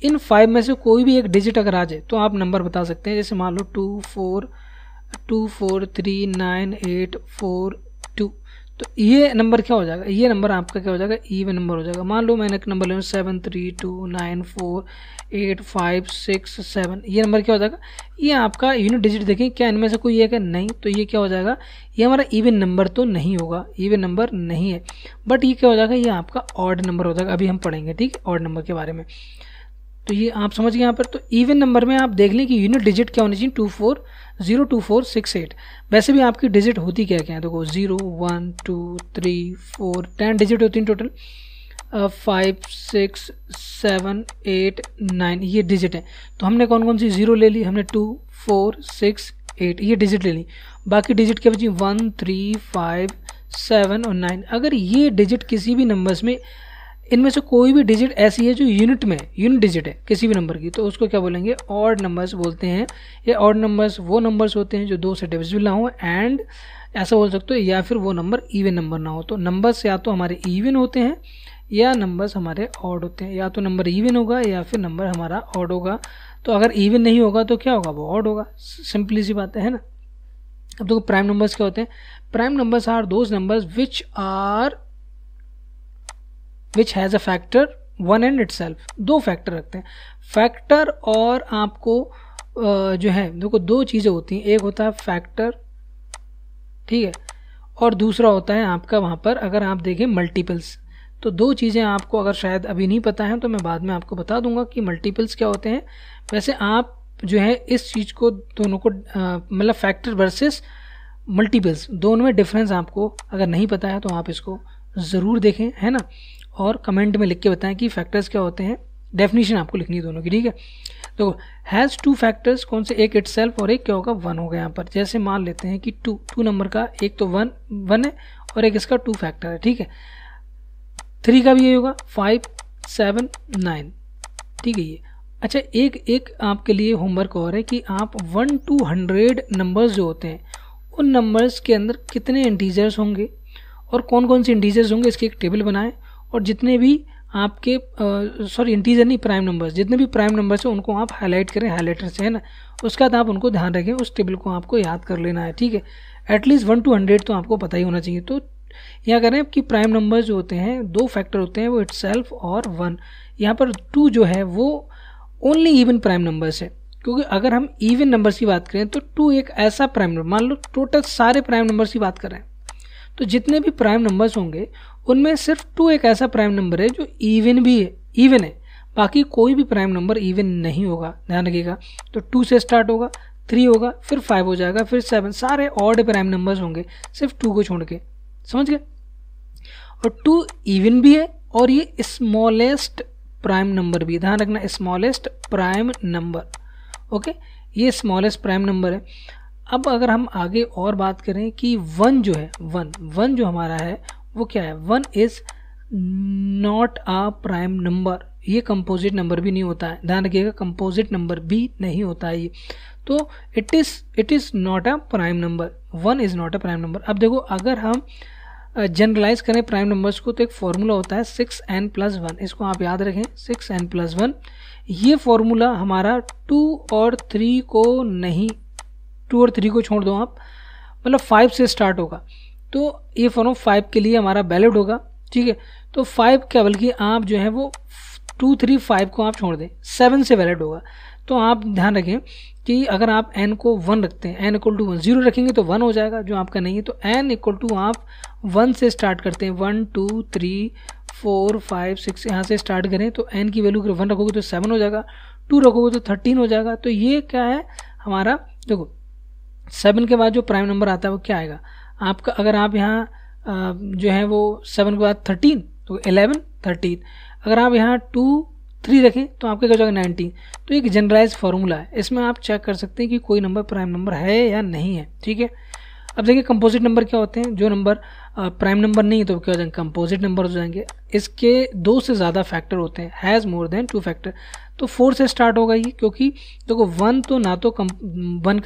इन 5 में से कोई भी एक डिजिट अगर आ जाए तो आप नंबर बता सकते हैं। जैसे मान लो 2 4 3 9 8 4 2, तो ये नंबर क्या हो जाएगा, ये नंबर आपका क्या हो जाएगा, इवन नंबर हो जाएगा। मान लो मैंने एक नंबर लिया 7 3 2 9 4 8 5 6 7, ये नंबर क्या हो जाएगा, ये आपका यूनिट डिजिट देखें क्या इनमें से कोई एक है, नहीं, तो ये क्या हो जाएगा, ये हमारा इवन नंबर तो नहीं होगा, इवन नंबर नहीं है, बट ये क्या हो जाएगा, ये आपका ऑड नंबर हो जाएगा। अभी हम पढ़ेंगे, ठीक है, ऑड नंबर के बारे में। तो ये आप समझ गए यहाँ पर। तो इवन नंबर में आप देख लें कि यूनिट डिजिट क्या होनी चाहिए, 24 वैसे भी आपकी डिजिट होती क्या क्या है, देखो 0 1 2 3 4 10 डिजिट होती है टोटल, 5 6 7 8 9 ये डिजिट है। तो हमने कौन कौन सी 0 ले ली, हमने 2 4 6 8 ये डिजिट ले ली, बाकी डिजिट क्या बची 1 3 5 7 और 9। अगर ये डिजिट किसी भी नंबर्स में, इनमें से कोई भी डिजिट ऐसी है जो यूनिट में यूनिट डिजिट है किसी भी नंबर की, तो उसको क्या बोलेंगे, ऑड नंबर्स बोलते हैं। ये ऑड नंबर्स वो नंबर्स होते हैं जो 2 से डिविजिबल ना हो, एंड ऐसा बोल सकते हो, या फिर वो नंबर इवन नंबर ना हो। तो नंबर्स या तो हमारे इवन होते हैं या नंबर्स हमारे ऑड होते हैं, या तो नंबर इवन होगा या फिर नंबर हमारा ऑड होगा। तो अगर इवन नहीं होगा तो क्या होगा, वो ऑड होगा, सिंपली सी बात है ना। अब देखो प्राइम नंबर्स क्या होते हैं, prime numbers are those numbers which has a factor 1 and itself. 2 factor रखते हैं, फैक्टर और आपको जो है देखो 2 चीज़ें होती हैं, एक होता है फैक्टर, ठीक है, और दूसरा होता है आपका वहाँ पर अगर आप देखें मल्टीपल्स। तो 2 चीज़ें आपको अगर शायद अभी नहीं पता है तो मैं बाद में आपको बता दूंगा कि मल्टीपल्स क्या होते हैं। वैसे आप जो है इस चीज़ को दोनों को मतलब फैक्टर वर्सेस मल्टीपल्स दोनों में डिफरेंस आपको अगर नहीं पता है तो आप इसको ज़रूर देखें, है ना, और कमेंट में लिख के बताएं कि फैक्टर्स क्या होते हैं। डेफिनेशन आपको लिखनी है दोनों की, ठीक है। तो हैज़ 2 फैक्टर्स, कौन से, एक इटसेल्फ और एक क्या होगा 1 होगा यहाँ पर। जैसे मान लेते हैं कि 2 नंबर का एक तो 1 है और एक इसका 2 फैक्टर है, ठीक है। 3 का भी ये होगा 5 7 9, ठीक है ये। अच्छा एक आपके लिए होमवर्क और है कि आप 1 to 100 नंबर्स जो होते हैं उन नंबर्स के अंदर कितने इंटीजर्स होंगे और कौन कौन से इंटीजर्स होंगे इसकी एक टेबल बनाएं, और जितने भी आपके इंटीजर नहीं, प्राइम नंबर्स, जितने भी प्राइम नंबर्स हैं उनको आप हाईलाइट करें हाईलाइटर से, है ना। उसके बाद आप उनको ध्यान रखें, उस टेबल को आपको याद कर लेना है, ठीक है। एटलीस्ट 1 to 100 तो आपको पता ही होना चाहिए। तो यहाँ करें कि प्राइम नंबर्स जो होते हैं 2 फैक्टर होते हैं, वो इटसेल्फ और 1। यहाँ पर 2 जो है वो ओनली इवन प्राइम नंबर्स है, क्योंकि अगर हम इवन नंबर्स की बात करें तो 2 एक ऐसा प्राइम नंबर, मान लो टोटल सारे प्राइम नंबर्स की बात करें तो जितने भी प्राइम नंबर्स होंगे उनमें सिर्फ 2 एक ऐसा प्राइम नंबर है जो इवन भी है, इवन है, बाकी कोई भी प्राइम नंबर इवन नहीं होगा, ध्यान रखिएगा। तो 2 से स्टार्ट होगा, 3 होगा, फिर 5 हो जाएगा, फिर 7, सारे ऑड प्राइम नंबर्स होंगे सिर्फ 2 को छोड़ के, समझ गए। और 2 इवन भी है और ये स्मॉलेस्ट प्राइम नंबर भी, ध्यान रखना, स्मॉलेस्ट प्राइम नंबर, ओके, ये स्मॉलेस्ट प्राइम नंबर है। अब अगर हम आगे और बात करें कि 1 जो है, 1 जो हमारा है वो क्या है, 1 is not a prime number, ये कंपोजिट नंबर भी नहीं होता है, ध्यान रखिएगा, कंपोजिट नंबर भी नहीं होता है ये। तो it is not a prime number, 1 is not a prime number. अब देखो अगर हम जनरलाइज करें प्राइम नंबर्स को तो एक फॉर्मूला होता है 6n+1, इसको आप याद रखें, 6n+1। ये फॉर्मूला हमारा 2 और 3 को नहीं, 2 और 3 को छोड़ दो आप, मतलब 5 से स्टार्ट होगा, तो ये फॉर्मूला 5 के लिए हमारा वैलिड होगा, ठीक है। तो 5 क्या, बल्कि आप जो है वो 2 3 5 को आप छोड़ दें, 7 से वैलिड होगा। तो आप ध्यान रखें कि अगर आप n को 1 रखते हैं, n = 1, 0 रखेंगे तो 1 हो जाएगा जो आपका नहीं है। तो n = आप 1 से स्टार्ट करते हैं, 1 2 3 4 5 6 यहाँ से स्टार्ट करें, तो n की वैल्यू 1 रखोगे तो 7 हो जाएगा, 2 रखोगे तो 13 हो जाएगा। तो ये क्या है हमारा, देखो 7 के बाद जो प्राइम नंबर आता है वो क्या आएगा आपका, अगर आप यहाँ जो है वो 7 के बाद 13 तो 11 13, अगर आप यहाँ 2 3 रखें तो आपका क्या हो जाएगा 19। तो एक जनरलाइज फार्मूला है, इसमें आप चेक कर सकते हैं कि कोई नंबर प्राइम नंबर है या नहीं है, ठीक है। अब देखिए कंपोजिट नंबर क्या होते हैं, जो नंबर प्राइम नंबर नहीं है तो क्या हो जाएंगे, कंपोजिट नंबर हो जाएंगे। इसके 2 से ज़्यादा फैक्टर होते हैं, हैज़ मोर देन 2 फैक्टर। तो 4 से स्टार्ट होगा ये, क्योंकि देखो 1 तो ना तो 1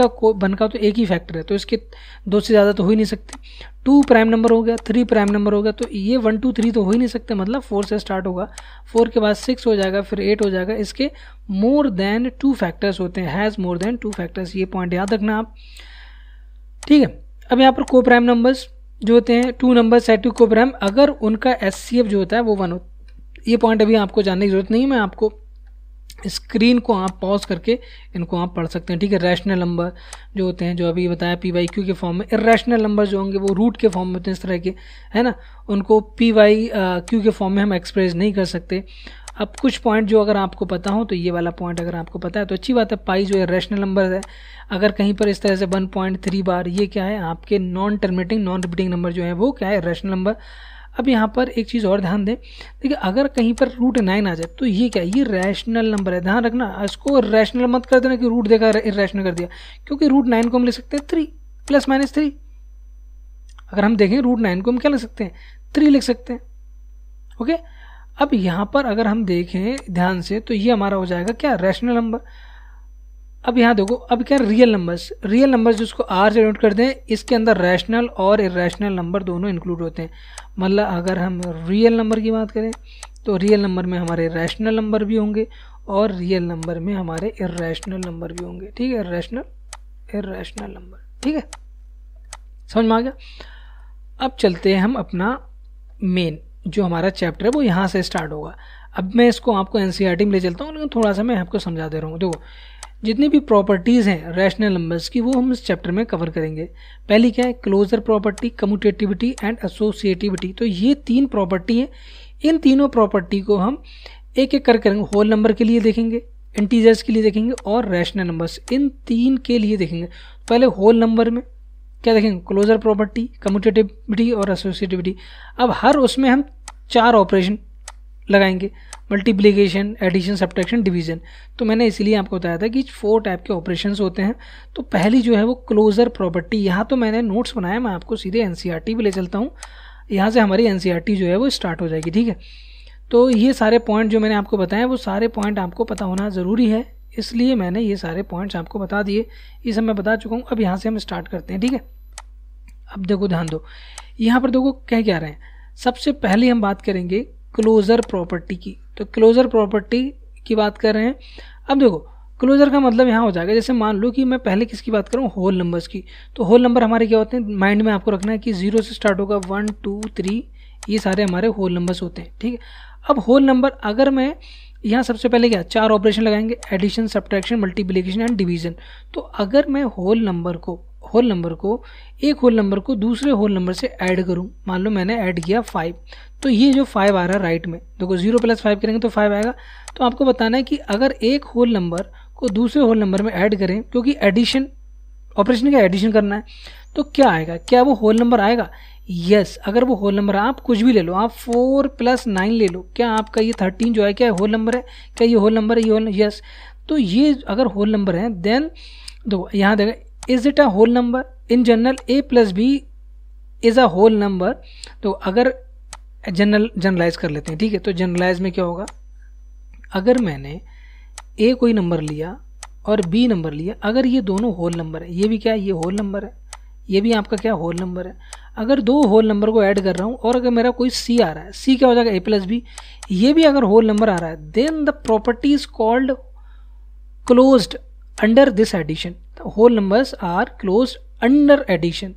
का तो एक ही फैक्टर है, तो इसके 2 से ज़्यादा तो हो ही नहीं सकते। 2 प्राइम नंबर हो गया, 3 प्राइम नंबर हो गया, तो ये 1 2 3 तो हो ही नहीं सकते, मतलब 4 से स्टार्ट होगा, 4 के बाद 6 हो जाएगा, फिर 8 हो जाएगा। इसके मोर देन 2 फैक्टर्स होते हैं, हैज़ मोर देन 2 फैक्टर्स, ये पॉइंट याद रखना आप, ठीक है। अब यहाँ पर को प्राइम नंबर्स जो होते हैं, 2 नंबर सेट टू को प्राइम, अगर उनका SCF जो होता है वो 1 हो, ये पॉइंट अभी आपको जानने की जरूरत नहीं है, मैं आपको स्क्रीन को आप पॉज करके इनको आप पढ़ सकते हैं, ठीक है। रैशनल नंबर जो होते हैं, जो अभी बताया P/Q के फॉर्म में, इरेशनल नंबर जो होंगे वो रूट के फॉर्म में होते हैं, इस तरह के, है ना, उनको P/Q के फॉर्म में हम एक्सप्रेस नहीं कर सकते। अब कुछ पॉइंट जो अगर आपको पता हो, तो ये वाला पॉइंट अगर आपको पता है तो अच्छी बात है। पाई जो इरेशनल नंबर है, अगर कहीं पर इस तरह से 1.3 बार, ये क्या है आपके non terminating non repeating number जो है वो क्या है, इरेशनल नंबर। अब यहाँ पर एक चीज़ और ध्यान दें, देखिए अगर कहीं पर √9 आ जाए तो ये क्या, ये रैशनल नंबर है। ध्यान रखना, इसको रैशनल मत कर देना कि रूट देखा इरेशनल कर दिया, क्योंकि √9 को हम ले सकते हैं 3 ± 3। अगर हम देखें √9 को हम क्या लिख सकते हैं, 3 लिख सकते हैं। ओके, अब यहाँ पर अगर हम देखें ध्यान से तो ये हमारा हो जाएगा क्या, रैशनल नंबर। अब यहाँ देखो, अब क्या रियल नंबर्स जिसको आर से नोट करते हैं, इसके अंदर रैशनल और इरेशनल नंबर दोनों इंक्लूड होते हैं। मतलब अगर हम रियल नंबर की बात करें तो रियल नंबर में हमारे रैशनल नंबर भी होंगे और रियल नंबर में हमारे इरेशनल नंबर भी होंगे। ठीक है, इरेशनल नंबर। ठीक है, समझ में आ गया। अब चलते हैं हम अपना मेन जो हमारा चैप्टर है वो यहाँ से स्टार्ट होगा। अब मैं इसको आपको एनसीईआरटी में ले चलता हूँ, लेकिन थोड़ा सा मैं आपको समझा दे रहा हूँ। देखो, जितनी भी प्रॉपर्टीज़ हैं रैशनल नंबर्स की वो हम इस चैप्टर में कवर करेंगे। पहली क्या है, closure property, commutativity and associativity. तो ये 3 प्रॉपर्टी है। इन तीनों प्रॉपर्टी को हम एक एक कर करेंगे। होल नंबर के लिए देखेंगे, इंटीजर्स के लिए देखेंगे और रैशनल नंबर्स, इन 3 के लिए देखेंगे। पहले होल नंबर में क्या देखेंगे, क्लोजर प्रॉपर्टी, कम्यूटेटिविटी और एसोसिएटिविटी। अब हर उसमें हम 4 ऑपरेशन लगाएंगे, मल्टीप्लिकेशन, एडिशन, सब्ट्रैक्शन, डिवीजन। तो मैंने इसीलिए आपको बताया था कि 4 टाइप के ऑपरेशंस होते हैं। तो पहली जो है वो क्लोजर प्रॉपर्टी। यहाँ तो मैंने नोट्स बनाया, मैं आपको सीधे एनसीईआरटी पे ले चलता हूँ। यहाँ से हमारी एनसीईआरटी जो है वो स्टार्ट हो जाएगी। ठीक है, तो ये सारे पॉइंट जो मैंने आपको बताए वो सारे पॉइंट आपको पता होना ज़रूरी है, इसलिए मैंने ये सारे पॉइंट्स आपको बता दिए। ये सब मैं बता चुका हूँ। अब यहाँ से हम स्टार्ट करते हैं। ठीक है, अब देखो ध्यान दो, यहाँ पर देखो क्या रहे हैं। सबसे पहले हम बात करेंगे क्लोजर प्रॉपर्टी की। तो क्लोजर प्रॉपर्टी की बात कर रहे हैं। अब देखो, क्लोजर का मतलब यहाँ हो जाएगा, जैसे मान लो कि मैं पहले किसकी बात कर रहा हूँ, होल नंबर्स की। तो होल नंबर हमारे क्या होते हैं, माइंड में आपको रखना है कि 0 से स्टार्ट होगा, 1 2 3, ये सारे हमारे होल नंबर्स होते हैं। ठीक है, अब होल नंबर अगर मैं यहाँ सबसे पहले क्या 4 ऑपरेशन लगाएंगे, addition, subtraction, multiplication and division. तो अगर मैं होल नंबर को एक होल नंबर को दूसरे होल नंबर से ऐड करूं, मान लो मैंने ऐड किया 5, तो ये जो 5 आ रहा है राइट में, देखो 0 + 5 करेंगे तो 5 आएगा। तो आपको बताना है कि अगर एक होल नंबर को दूसरे होल नंबर में ऐड करें, क्योंकि एडिशन ऑपरेशन का एडिशन करना है, तो क्या आएगा, क्या वो होल नंबर आएगा? यस, अगर वो होल नंबर, आप कुछ भी ले लो, आप 4 + 9 ले लो, क्या आपका ये 13 जो है क्या होल नंबर है? क्या ये होल नंबर है? ये होल, यस। तो ये अगर होल नंबर है देन देखो यहाँ देखो, is it a whole number? In general a + b is a whole number. तो अगर जनरलाइज कर लेते हैं। ठीक है, तो जनरलाइज में क्या होगा, अगर मैंने a कोई नंबर लिया और b नंबर लिया, अगर ये दोनों होल नंबर है, ये भी क्या है, ये होल नंबर है, ये भी आपका क्या होल नंबर है। अगर 2 होल नंबर को ऐड कर रहा हूँ और अगर मेरा कोई c आ रहा है, c क्या हो जाएगा, a + b, ये भी अगर होल नंबर आ रहा है, then the property is called closed under this addition. Whole numbers are closed under addition.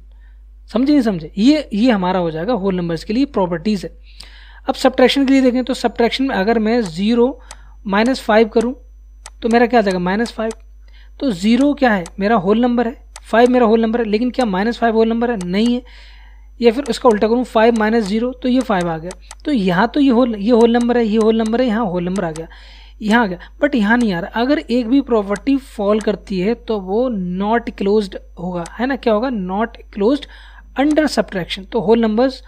समझे नहीं समझे? ये हमारा हो जाएगा होल नंबर्स के लिए प्रॉपर्टीज है। अब सब्ट्रैक्शन के लिए देखें तो सब्ट्रैक्शन में अगर मैं 0 - 5 करूं तो मेरा क्या आ जाएगा, -5। तो 0 क्या है, मेरा होल नंबर है, 5 मेरा होल नंबर है, लेकिन क्या -5 होल नंबर है? नहीं है। या फिर उसका उल्टा करूँ, 5 - 0, तो ये 5 आ गया। तो यहाँ तो ये होल नंबर है, ये होल नंबर है, यहाँ होल नंबर आ गया, यहाँ आ गया, बट यहाँ नहीं आ रहा। अगर एक भी प्रॉपर्टी फॉल करती है तो वो नॉट क्लोज्ड होगा, है ना? क्या होगा, नॉट क्लोज्ड अंडर सब्ट्रैक्शन। तो whole numbers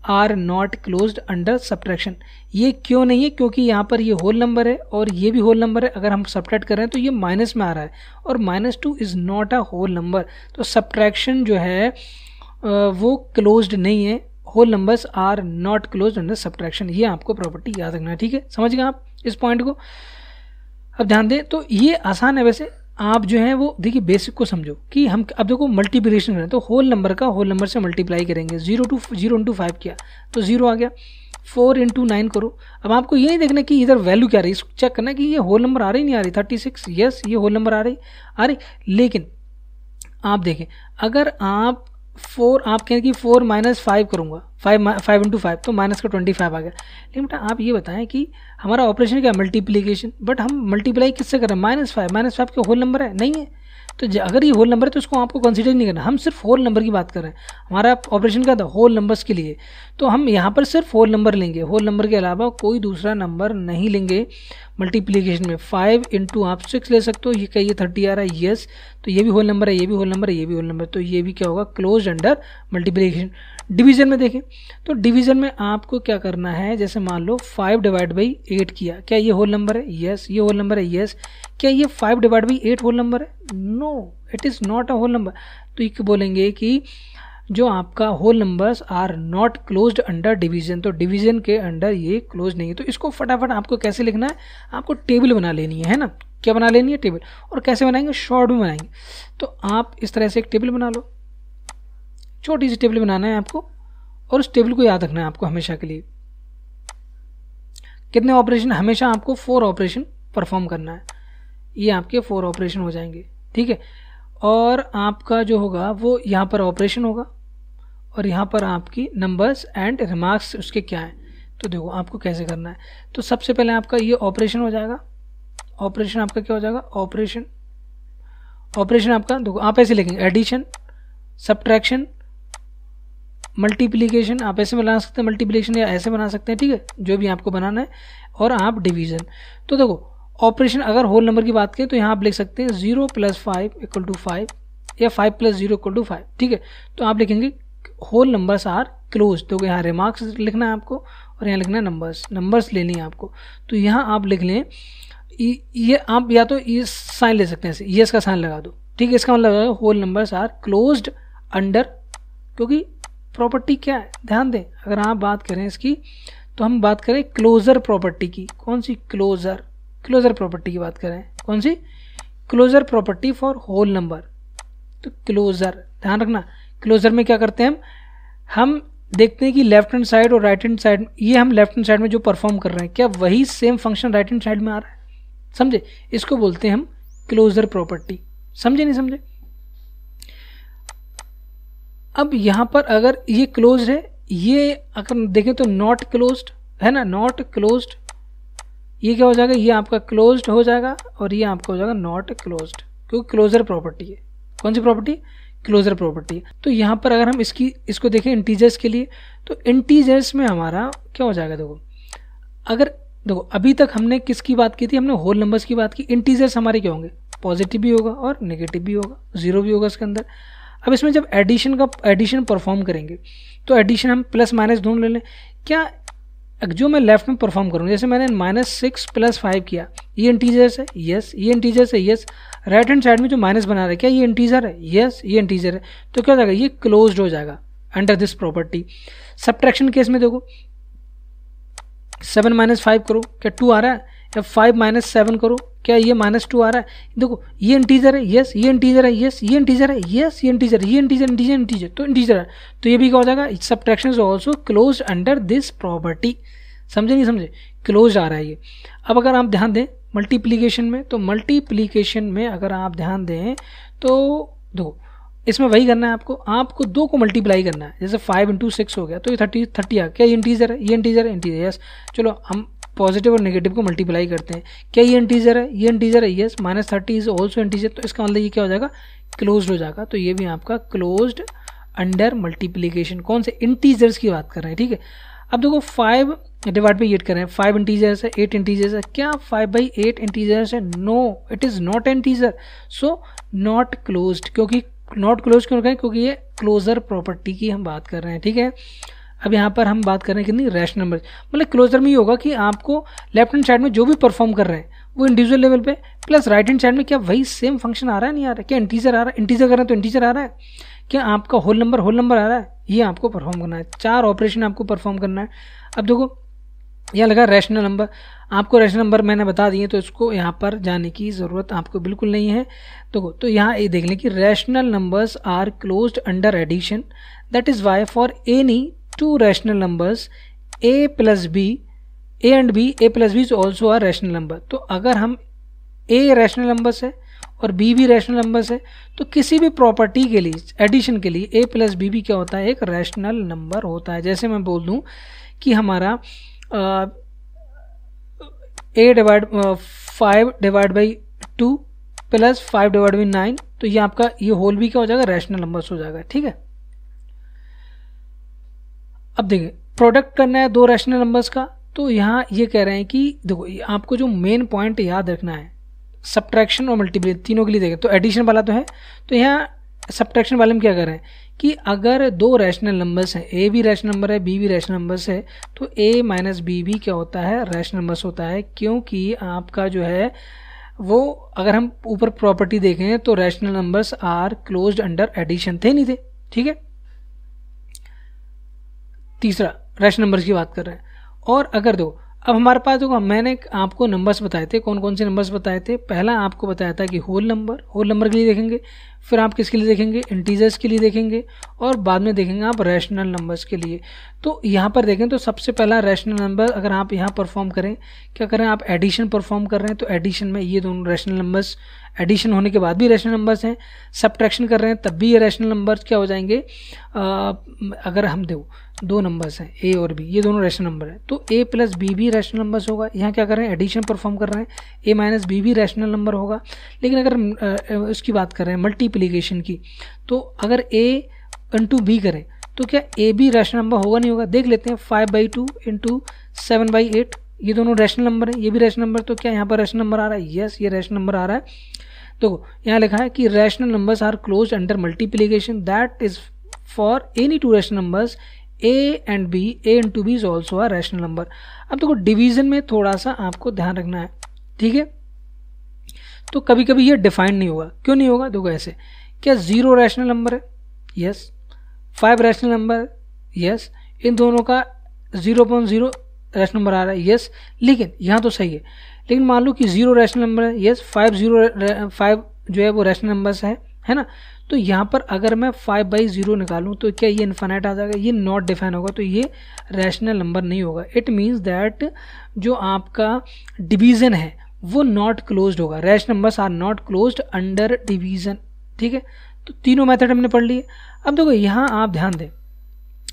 are not closed under subtraction. ये क्यों नहीं है? क्योंकि यहाँ पर ये होल नंबर है और ये भी होल नंबर है। अगर हम सब्ट्रैक्ट कर रहे हैं तो ये माइनस में आ रहा है और -2 is not a whole number. तो सब्ट्रैक्शन जो है वो क्लोज्ड नहीं है। Whole numbers are not closed under subtraction. ये आपको प्रॉपर्टी याद रखना है। ठीक है, समझ गए आप इस पॉइंट को? अब ध्यान दें, तो ये आसान है। वैसे आप जो है वो देखिए बेसिक को समझो कि हम अब देखो मल्टीप्लिकेशन करें तो होल नंबर का होल नंबर से मल्टीप्लाई करेंगे। 0 × 5 किया तो 0 आ गया। 4 × 9 करो। अब आपको ये नहीं देखना कि इधर वैल्यू क्या आ रही है, इसको चेक करना कि ये होल नंबर आ रही नहीं आ रही। 36, यस, ये होल नंबर आ रही। लेकिन आप देखें, अगर आप आप कहें कि 4 - 5 करूँगा, 5 × 5 तो माइनस का 25 आ गया। लेकिन बेटा आप ये बताएं कि हमारा ऑपरेशन क्या है, मल्टीप्लिकेशन, बट हम मल्टीप्लाई किससे कर रहे हैं, -5 क्या होल नंबर है? नहीं है। तो अगर ये होल नंबर है तो इसको आपको कंसीडर नहीं करना। हम सिर्फ होल नंबर की बात कर रहे हैं। हमारा ऑपरेशन क्या था, होल नंबर्स के लिए। तो हम यहाँ पर सिर्फ होल नंबर लेंगे, होल नंबर के अलावा कोई दूसरा नंबर नहीं लेंगे। मल्टीप्लीकेशन में 5 इंटू आप 6 ले सकते हो, ये क्या ये 30 आ रहा है, यस। तो ये भी होल नंबर है, ये भी होल नंबर है, ये भी होल नंबर, तो ये भी क्या होगा, क्लोज अंडर मल्टीप्लीकेशन। डिवीजन में देखें तो डिवीजन में आपको क्या करना है, जैसे मान लो 5 डिवाइड बाई 8 किया, क्या ये होल नंबर है, यस। ये होल नंबर है, यस। क्या ये 5 डिवाइड बाई 8 होल नंबर है, no, it is not a whole number. तो ये बोलेंगे कि जो आपका whole numbers are not closed under division, तो डिवीजन के अंडर ये क्लोज नहीं है। तो इसको फटाफट आपको कैसे लिखना है, आपको टेबल बना लेनी है ना, क्या बना लेनी है, टेबल। और कैसे बनाएंगे, शॉर्ट में बनाएंगे। तो आप इस तरह से एक टेबल बना लो, छोटी सी टेबल बनाना है आपको, और उस टेबल को याद रखना है आपको हमेशा के लिए। कितने ऑपरेशन, हमेशा आपको 4 ऑपरेशन परफॉर्म करना है, ये आपके 4 ऑपरेशन हो जाएंगे, ठीक है। और आपका जो होगा वो यहाँ पर ऑपरेशन होगा, और यहाँ पर आपकी नंबर्स एंड रिमार्क्स उसके क्या हैं। तो देखो आपको कैसे करना है, तो सबसे पहले आपका ये ऑपरेशन हो जाएगा, ऑपरेशन आपका क्या हो जाएगा, ऑपरेशन आपका देखो आप ऐसे लिखेंगे, एडिशन, सब्ट्रैक्शन, मल्टीप्लीकेशन, आप ऐसे बना सकते हैं मल्टीप्लीकेशन, या ऐसे बना सकते हैं, ठीक है, जो भी आपको बनाना है, और आप डिवीजन। तो देखो ऑपरेशन अगर होल नंबर की बात करें तो यहाँ आप लिख सकते हैं 0 + 5 = 5, या 5 + 0 = 5, ठीक है। तो आप लिखेंगे होल नंबर्स आर क्लोज, तो यहाँ रिमार्क्स लिखना है आपको, और यहाँ लिखना है नंबर्स लेनी है आपको। तो यहाँ आप लिख लें, ये आप या तो ये साइन ले सकते हैं, ऐसे यस का साइन लगा दो, ठीक है। इसका मतलब whole numbers are closed under, क्योंकि प्रॉपर्टी क्या है, ध्यान दें, अगर आप बात करें इसकी तो हम बात करें क्लोजर प्रॉपर्टी की। कौन सी, क्लोजर प्रॉपर्टी की बात करें, कौन सी, closure property for whole number. तो क्लोजर, ध्यान रखना, क्लोजर में क्या करते हैं हम देखते हैं कि लेफ्ट हैंड साइड और राइट हैंड साइड, ये हम लेफ्ट हैंड साइड में जो परफॉर्म कर रहे हैं क्या वही same function right hand side में आ रहा है, समझे। इसको बोलते हैं हम क्लोजर प्रॉपर्टी, समझे नहीं समझे। अब यहाँ पर अगर ये क्लोज है, ये अगर देखें तो नॉट क्लोज्ड है ना, नॉट क्लोज्ड, ये क्या हो जाएगा, ये आपका क्लोज्ड हो जाएगा, और ये आपका हो जाएगा नॉट क्लोज्ड, क्योंकि क्लोजर प्रॉपर्टी है। कौन सी प्रॉपर्टी, क्लोजर प्रॉपर्टी। तो यहाँ पर अगर हम इसको देखें इंटीजर्स के लिए, तो इंटीजर्स में हमारा क्या हो जाएगा, देखो अभी तक हमने किसकी बात की थी, हमने होल नंबर्स की बात की। इंटीजर्स हमारे क्या होंगे, पॉजिटिव भी होगा और नेगेटिव भी होगा, 0 भी होगा इसके अंदर। अब इसमें जब एडिशन परफॉर्म करेंगे तो एडिशन हम प्लस माइनस दोनों ले लें। क्या जो मैं लेफ्ट में परफॉर्म करूँ, जैसे मैंने -6 + 5 किया, ये इंटीजर्स है, यस। ये इंटीजर्स है, यस। राइट हैंड साइड में जो माइनस बना रहा है, क्या ये इंटीजर है, यस, ये इंटीजर है। तो क्या हो जाएगा, ये क्लोज्ड हो जाएगा under this property. Subtraction case में देखो 7 - 5 करो, क्या 2 आ रहा है, या 5 - 7 करो, क्या ये -2 आ रहा है। देखो ये इंटीजर है, यस, ये इंटीजर है, यस, ये इंटीजर है, यस, ये इंटीजर, ये इंटीजर, तो इंटीजर है, तो ये भी क्या हो जाएगा, subtraction is also close under this property. समझे नहीं समझे, क्लोज आ रहा है ये। अब अगर आप ध्यान दें मल्टीप्लीकेशन में, तो मल्टीप्लीकेशन में अगर आप ध्यान दें तो देखो इसमें वही करना है आपको 2 को मल्टीप्लाई करना है। जैसे 5 × 6 हो गया, तो ये 30 आ, क्या ये इंटीजर है, ये इंटीजर है, इंटीजर, यस। चलो हम पॉजिटिव और नेगेटिव को मल्टीप्लाई करते हैं, क्या ये इंटीजर है, ये इंटीजर है, यस। -30 इज ऑल्सो इंटीजर, तो इसका मतलब ये क्या हो जाएगा, क्लोज्ड हो जाएगा। तो ये भी आपका क्लोज्ड अंडर मल्टीप्लीकेशन। कौन से, इंटीजर्स की बात कर रहे हैं, ठीक है। अब देखो 5 डिवाइड बाई 8 करें, 5 इंटीजर्स है, 8 इंटीजर्स है, क्या 5/8 इंटीजर्स है, no, it is not integer, so not closed. क्योंकि नॉट क्लोज क्यों कहें, क्योंकि ये क्लोजर प्रॉपर्टी की हम बात कर रहे हैं, ठीक है। अब यहाँ पर हम बात कर रहे हैं कितनी, रैशनल नंबर, मतलब क्लोजर में ये होगा कि आपको लेफ्ट हैंड साइड में जो भी परफॉर्म कर रहे हैं वो इंडिविजुअल लेवल पे, प्लस राइट हैंड साइड में क्या वही सेम फंक्शन आ रहा है, नहीं आ रहा है, क्या इंटीजर आ रहा है, इंटीजर कर रहे हैं तो इंटीजर आ रहा है, क्या आपका होल नंबर आ रहा है, ये आपको परफॉर्म करना है। 4 ऑपरेशन आपको परफॉर्म करना है। अब देखो यह लगा रैशनल नंबर, आपको रैशनल नंबर मैंने बता दिए, तो इसको यहाँ पर जाने की ज़रूरत आपको बिल्कुल नहीं है। तो यहाँ ये देख लें कि rational numbers are closed under addition, that is why for any 2 rational numbers a + b, a and b, a + b is also are rational number. तो अगर हम a रैशनल नंबर्स है और b भी रैशनल नंबर्स है, तो किसी भी प्रॉपर्टी के लिए एडिशन के लिए a + b भी क्या होता है, एक रैशनल नंबर होता है। जैसे मैं बोल दूँ कि हमारा 5 डिवाइड बाई 2 + 5 डिवाइड बाई 9, तो ये आपका ये होल भी क्या हो जाएगा, रैशनल नंबर्स हो जाएगा, ठीक है। अब देखिए प्रोडक्ट करना है 2 रैशनल नंबर्स का, तो यहाँ ये कह रहे हैं कि देखो आपको जो मेन पॉइंट याद रखना है, सब्ट्रैक्शन और मल्टीप्लिकेशन तीनों के लिए देखें तो एडिशन वाला तो है, तो यहाँ सब्ट्रैक्शन वाले में क्या कर रहे हैं कि अगर दो रैशनल नंबर्स हैं, ए भी रैशनल नंबर है, बी भी रैशनल नंबर्स है, तो ए माइनस बी भी क्या होता है, रैशनल नंबर्स होता है, क्योंकि आपका जो है वो अगर हम ऊपर प्रॉपर्टी देखें तो rational numbers are closed under addition, थे नहीं थे, ठीक है। तीसरा रैशनल नंबर्स की बात कर रहे हैं। और अगर दो अब हमारे पास देखो मैंने आपको नंबर्स बताए थे, कौन कौन से नंबर्स बताए थे, पहला आपको बताया था कि होल नंबर के लिए देखेंगे, फिर आप किसके लिए देखेंगे, इंटीजर्स के लिए देखेंगे, और बाद में देखेंगे आप रैशनल नंबर्स के लिए। तो यहाँ पर देखें तो सबसे पहला रैशनल नंबर अगर आप यहाँ परफॉर्म करें, क्या करें आप एडिशन परफॉर्म कर रहे हैं, तो एडिशन में ये दोनों रैशनल नंबर्स एडिशन होने के बाद भी रैशनल नंबर्स हैं, सब्ट्रैक्शन कर रहे हैं तब भी ये रैशनल नंबर्स क्या हो जाएंगे। अगर हम दो नंबर्स हैं ए और बी, ये दोनों रैशनल नंबर है, तो ए प्लस बी भी रैशनल नंबर्स होगा। यहाँ क्या कर रहे हैं, एडिशन परफॉर्म कर रहे हैं, ए माइनस बी भी रैशनल नंबर होगा। लेकिन अगर उसकी बात कर रहे हैं मल्टीप्लिकेशन की, तो अगर ए इंटू बी करें तो क्या ए भी रैशनल नंबर होगा नहीं होगा, देख लेते हैं। 5/2 इंटू 7/8 ये दोनों रैशनल नंबर है, ये भी रैशनल नंबर, तो क्या यहाँ पर रैशनल नंबर आ रहा है, यस ये रैशनल नंबर आ रहा है। तो यहाँ लिखा है कि rational numbers are close under multiplication that is for any two rational numbers a and b, a into b is also a rational number। अब देखो डिवीजन में थोड़ा सा आपको ध्यान रखना है, ठीक है। तो कभी कभी ये डिफाइंड नहीं होगा, क्यों नहीं होगा, देखो ऐसे, क्या 0 रैशनल नंबर है, यस, 5 रैशनल नंबर है, यस, इन दोनों का 0.0 रैशनल नंबर आ रहा है, यस, लेकिन यहाँ तो सही है। लेकिन मान लो कि 0 रैशनल नंबर है, यस, 5 जो है वो रैशनल नंबर्स है ना। तो यहाँ पर अगर मैं 5/0 निकालूं तो क्या ये इन्फिनिट आ जाएगा, ये नॉट डिफाइन होगा, तो ये रैशनल नंबर नहीं होगा। इट मीन्स दैट जो आपका डिवीजन है वो नॉट क्लोज्ड होगा, rational numbers are not closed under division, ठीक है। तो तीनों मेथड हमने पढ़ लिए। अब देखो यहाँ आप ध्यान दें,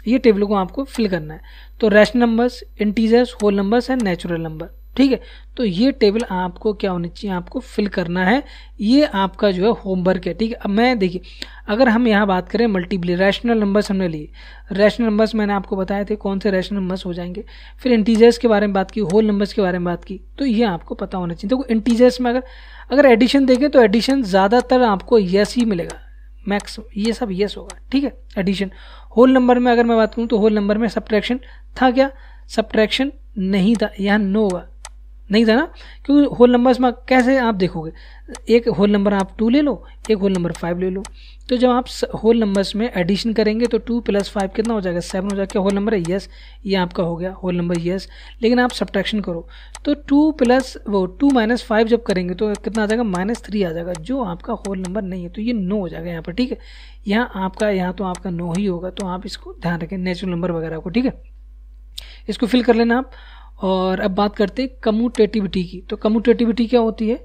ये टेबल को आपको फिल करना है, तो rational numbers, integers, whole numbers and natural number, ठीक है। तो ये टेबल आपको क्या होनी चाहिए, आपको फिल करना है, ये आपका जो है होमवर्क है, ठीक है। अब मैं देखिए अगर हम यहाँ बात करें मल्टीप्ली रैशनल नंबर्स हमने लिए, रैशनल नंबर्स मैंने आपको बताए थे कौन से रैशनल नंबर्स हो जाएंगे, फिर इंटीजर्स के बारे में बात की, होल नंबर्स के बारे में बात की, तो ये आपको पता होना चाहिए। देखो इंटीजर्स में अगर एडिशन देखें तो एडिशन ज़्यादातर आपको यस ही मिलेगा, मैक्स ये सब यस होगा, ठीक है, एडिशन। होल नंबर में अगर मैं बात करूँ तो होल नंबर में सब्ट्रैक्शन था क्या, सब्ट्रैक्शन नहीं था, यहाँ नो होगा, नहीं था ना, क्योंकि होल नंबर्स में कैसे आप देखोगे, एक होल नंबर आप 2 ले लो, एक होल नंबर 5 ले लो, तो जब आप होल नंबर्स में एडिशन करेंगे तो 2 + 5 कितना हो जाएगा, 7 हो जाएगा। क्या होल नंबर है, यस, ये आपका हो गया होल नंबर, यस। लेकिन आप सब्ट्रैक्शन करो तो 2 - 5 जब करेंगे तो कितना आ जाएगा, -3 आ जाएगा, जो आपका होल नंबर नहीं है, तो ये नो हो जाएगा यहाँ पर, ठीक है। यहाँ तो आपका नो ही होगा, तो आप इसको ध्यान रखें, नेचुरल नंबर वगैरह को, ठीक है, इसको फिल कर लेना आप। और अब बात करते हैं कम्यूटेटिविटी की। तो कम्यूटेटिविटी क्या होती है,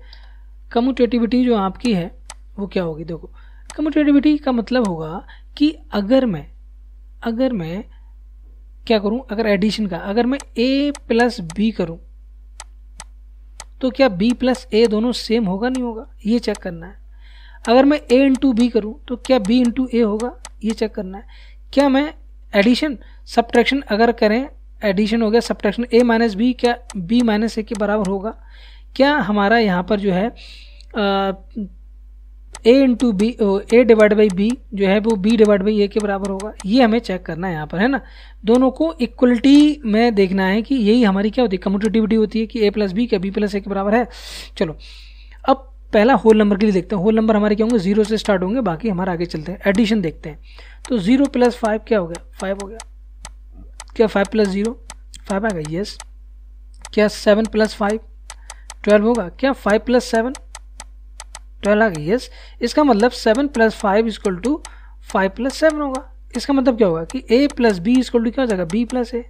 कम्यूटेटिविटी जो आपकी है वो क्या होगी, देखो कम्यूटेटिविटी का मतलब होगा कि अगर मैं क्या करूं, अगर एडिशन का अगर मैं a + b करूं तो क्या b + a दोनों सेम होगा नहीं होगा, ये चेक करना है। अगर मैं a × b करूं तो क्या b × a होगा, ये चेक करना है। क्या मैं एडिशन सब्ट्रैक्शन अगर करें, एडिशन हो गया, सब्ट्रैक्शन a - b, क्या b - a के बराबर होगा, क्या हमारा यहाँ पर जो है a/b जो है वो b/a के बराबर होगा, ये हमें चेक करना है यहाँ पर, है ना। दोनों को इक्वलिटी में देखना है कि यही हमारी क्या होती है, कम्यूटेटिविटी होती है कि a + b क्या b + a के बराबर है। चलो अब पहला होल नंबर के लिए देखते हैं, होल नंबर हमारे क्या होंगे, 0 से स्टार्ट होंगे, बाकी हमारा आगे चलते हैं, एडिशन देखते हैं। तो 0 + 5 क्या हो गया, 5 हो गया। क्या 5 + 0 5 आएगा, यस। क्या 7 + 5 12 होगा, क्या 5 + 7 12 आ गया, यस। इसका मतलब 7 + 5 = 5 + 7 होगा। इसका मतलब क्या होगा कि a + b = क्या हो जाएगा, b + a।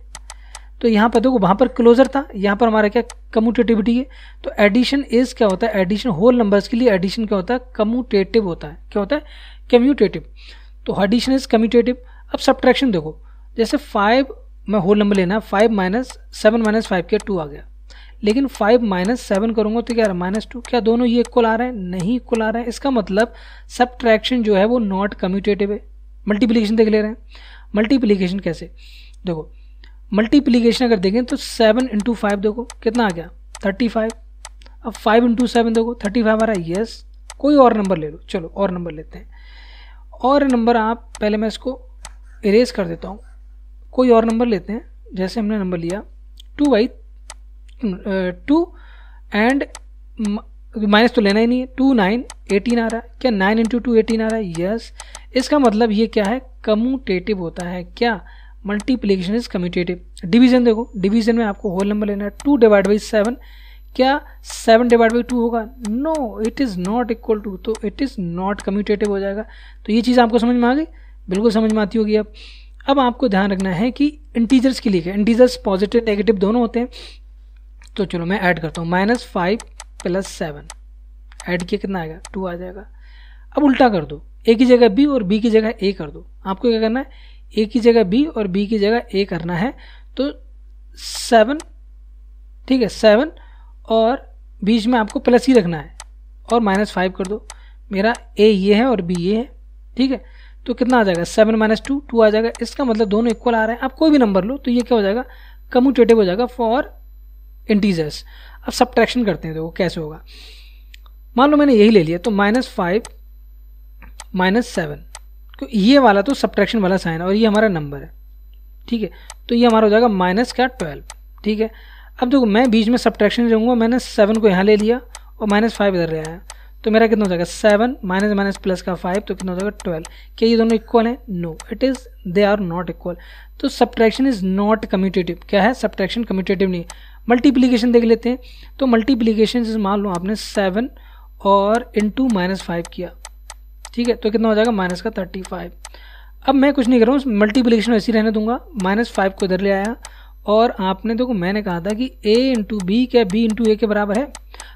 तो यहाँ पर देखो वहाँ पर क्लोजर था, यहाँ पर हमारा क्या कम्यूटेटिविटी है। तो एडिशन इज क्या होता है, एडिशन होल नंबर्स के लिए एडिशन क्या होता है, कम्यूटेटिव होता है, क्या होता है, कम्यूटेटिव। तो एडिशन इज कम्यूटेटिव। अब सब्ट्रैक्शन देखो, जैसे 5 में होल नंबर लेना, 5 - 7 - 5 क्या 2 आ गया, लेकिन 5 - 7 करूँगा तो क्या -2। क्या दोनों ये इक्वल आ रहे हैं, नहीं इक्वल आ रहे हैं। इसका मतलब सब्ट्रैक्शन जो है वो नॉट कम्यूटेटिव है। मल्टीप्लिकेशन देख ले रहे हैं, मल्टीप्लिकेशन कैसे, देखो मल्टीप्लीकेशन अगर देखें तो 7 इंटू 5 देखो कितना आ गया 35। अब 5 इंटू 7 देखो 35 आ रहा है। यस, कोई और नंबर ले लो, चलो और नंबर लेते हैं। और नंबर आप पहले मैं इसको इरेज कर देता हूँ, कोई और नंबर लेते हैं। जैसे हमने नंबर लिया 2 एंड माइनस तो लेना ही नहीं है, 2 9 18 आ रहा है। क्या 9 इंटू 2 18 आ रहा है? यस, इसका मतलब ये क्या है, कम्यूटेटिव होता है। क्या? Multiplication is commutative. डिवीजन देखो, डिवीजन में आपको होल नंबर लेना है। 2 डिवाइड बाई 7, क्या 7 डिवाइड बाई 2 होगा? No, it is not equal to, तो इट इज़ नॉट कम्यूटेटिव हो जाएगा। तो ये चीज़ आपको समझ में आ गई? बिल्कुल समझ में आती होगी। अब आपको ध्यान रखना है कि इंटीजर्स के लिए, इंटीजर्स पॉजिटिव नेगेटिव दोनों होते हैं। तो चलो मैं ऐड करता हूँ, -5 + 7 ऐड किया कितना आएगा? 2 आ जाएगा। अब उल्टा कर दो, ए की जगह बी और बी की जगह ए कर दो। आपको क्या करना है, ए की जगह बी और बी की जगह ए करना है। तो 7, ठीक है, 7 और बीच में आपको प्लस ही रखना है और -5 कर दो। मेरा ए ये है और बी ये है, ठीक है। तो कितना आ जाएगा? 7 - 2 2 आ जाएगा। इसका मतलब दोनों इक्वल आ रहे हैं। आप कोई भी नंबर लो तो ये क्या हो जाएगा, कम्यूटेटिव हो जाएगा फॉर इंटीजर्स। अब सब्ट्रैक्शन करते हैं, देखो कैसे होगा। मान लो मैंने यही ले लिया, तो -5 - 7, तो ये वाला तो सब्ट्रैक्शन वाला साइन है और ये हमारा नंबर है, ठीक है। तो ये हमारा हो जाएगा -12, ठीक है। अब देखो मैं बीच में सब्ट्रैक्शन लूँगा, मैंने 7 को यहाँ ले लिया और -5 इधर ले आया, तो मेरा कितना हो जाएगा? 7 माइनस प्लस का 5, तो कितना हो जाएगा? 12। क्या ये दोनों इक्वल हैं? No, it is they are not equal. तो सब्ट्रैक्शन इज नॉट कम्यूटेटिव। क्या है? सब्ट्रैक्शन कम्यूटेटिव नहीं है। मल्टीप्लीकेशन देख लेते हैं। तो मल्टीप्लीकेशन से मान लो आपने 7 और इंटू -5 किया, ठीक है, तो कितना हो जाएगा? -35। अब मैं कुछ नहीं कर रहा हूँ, मल्टीप्लीकेशन ऐसे ही रहने दूंगा। -5 को इधर ले आया और आपने देखो मैंने कहा था कि a इंटू बी क्या b इंटू ए के बराबर है।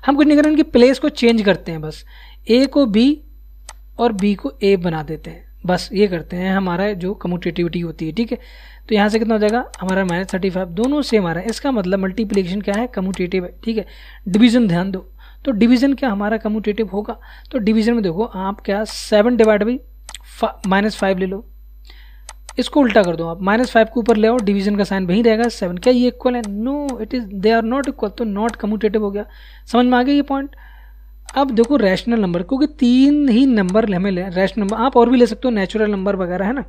हम कुछ नहीं कर रहे हैं, इनकी प्लेस को चेंज करते हैं, बस a को b और b को a बना देते हैं, बस ये करते हैं। हमारा जो कम्यूटेटिविटी होती है, ठीक है। तो यहाँ से कितना हो जाएगा हमारा? -35। दोनों सेम आ रहा है, इसका मतलब मल्टीप्लीकेशन क्या है? कम्यूटेटिव है, ठीक है। डिवीजन ध्यान दो, तो डिवीजन क्या हमारा कम्यूटेटिव होगा? तो डिवीजन में देखो आप क्या 7 डिवाइड बाई -5 ले लो, इसको उल्टा कर दो आप, -5 को ऊपर ले आओ, डिवीजन का साइन वहीं रहेगा 7। क्या ये इक्वल है? No, it is they are not equal, तो नॉट कम्यूटेटिव हो गया। समझ में आ गया ये पॉइंट? अब देखो रैशनल नंबर, क्योंकि 3 ही नंबर हमें ले, रैशनल नंबर आप और भी ले सकते हो, नेचुरल नंबर वगैरह, है ना।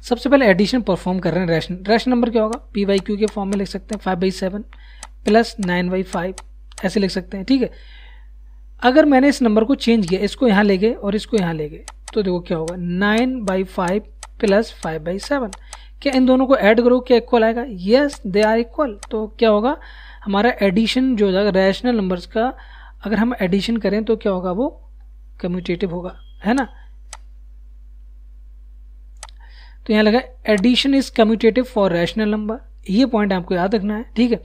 सबसे पहले एडिशन परफॉर्म कर रहे हैं। रैशनल नंबर क्या होगा? p/q के फॉर्म में लिख सकते हैं, 5/7 + 9/5 ऐसे लिख सकते हैं, ठीक है। अगर मैंने इस नंबर को चेंज किया, इसको यहाँ ले गए और इसको यहाँ ले गए, तो देखो क्या होगा? 9/5 + 5/7। क्या इन दोनों को ऐड करो, क्या इक्वल आएगा? Yes, they are equal. तो क्या होगा हमारा एडिशन जो हो जाएगा रैशनल नंबर्स का, अगर हम एडिशन करें तो क्या होगा? वो कम्यूटेटिव होगा, है ना। तो यहाँ लगा addition is commutative for rational number, ये पॉइंट आपको याद रखना है, ठीक है।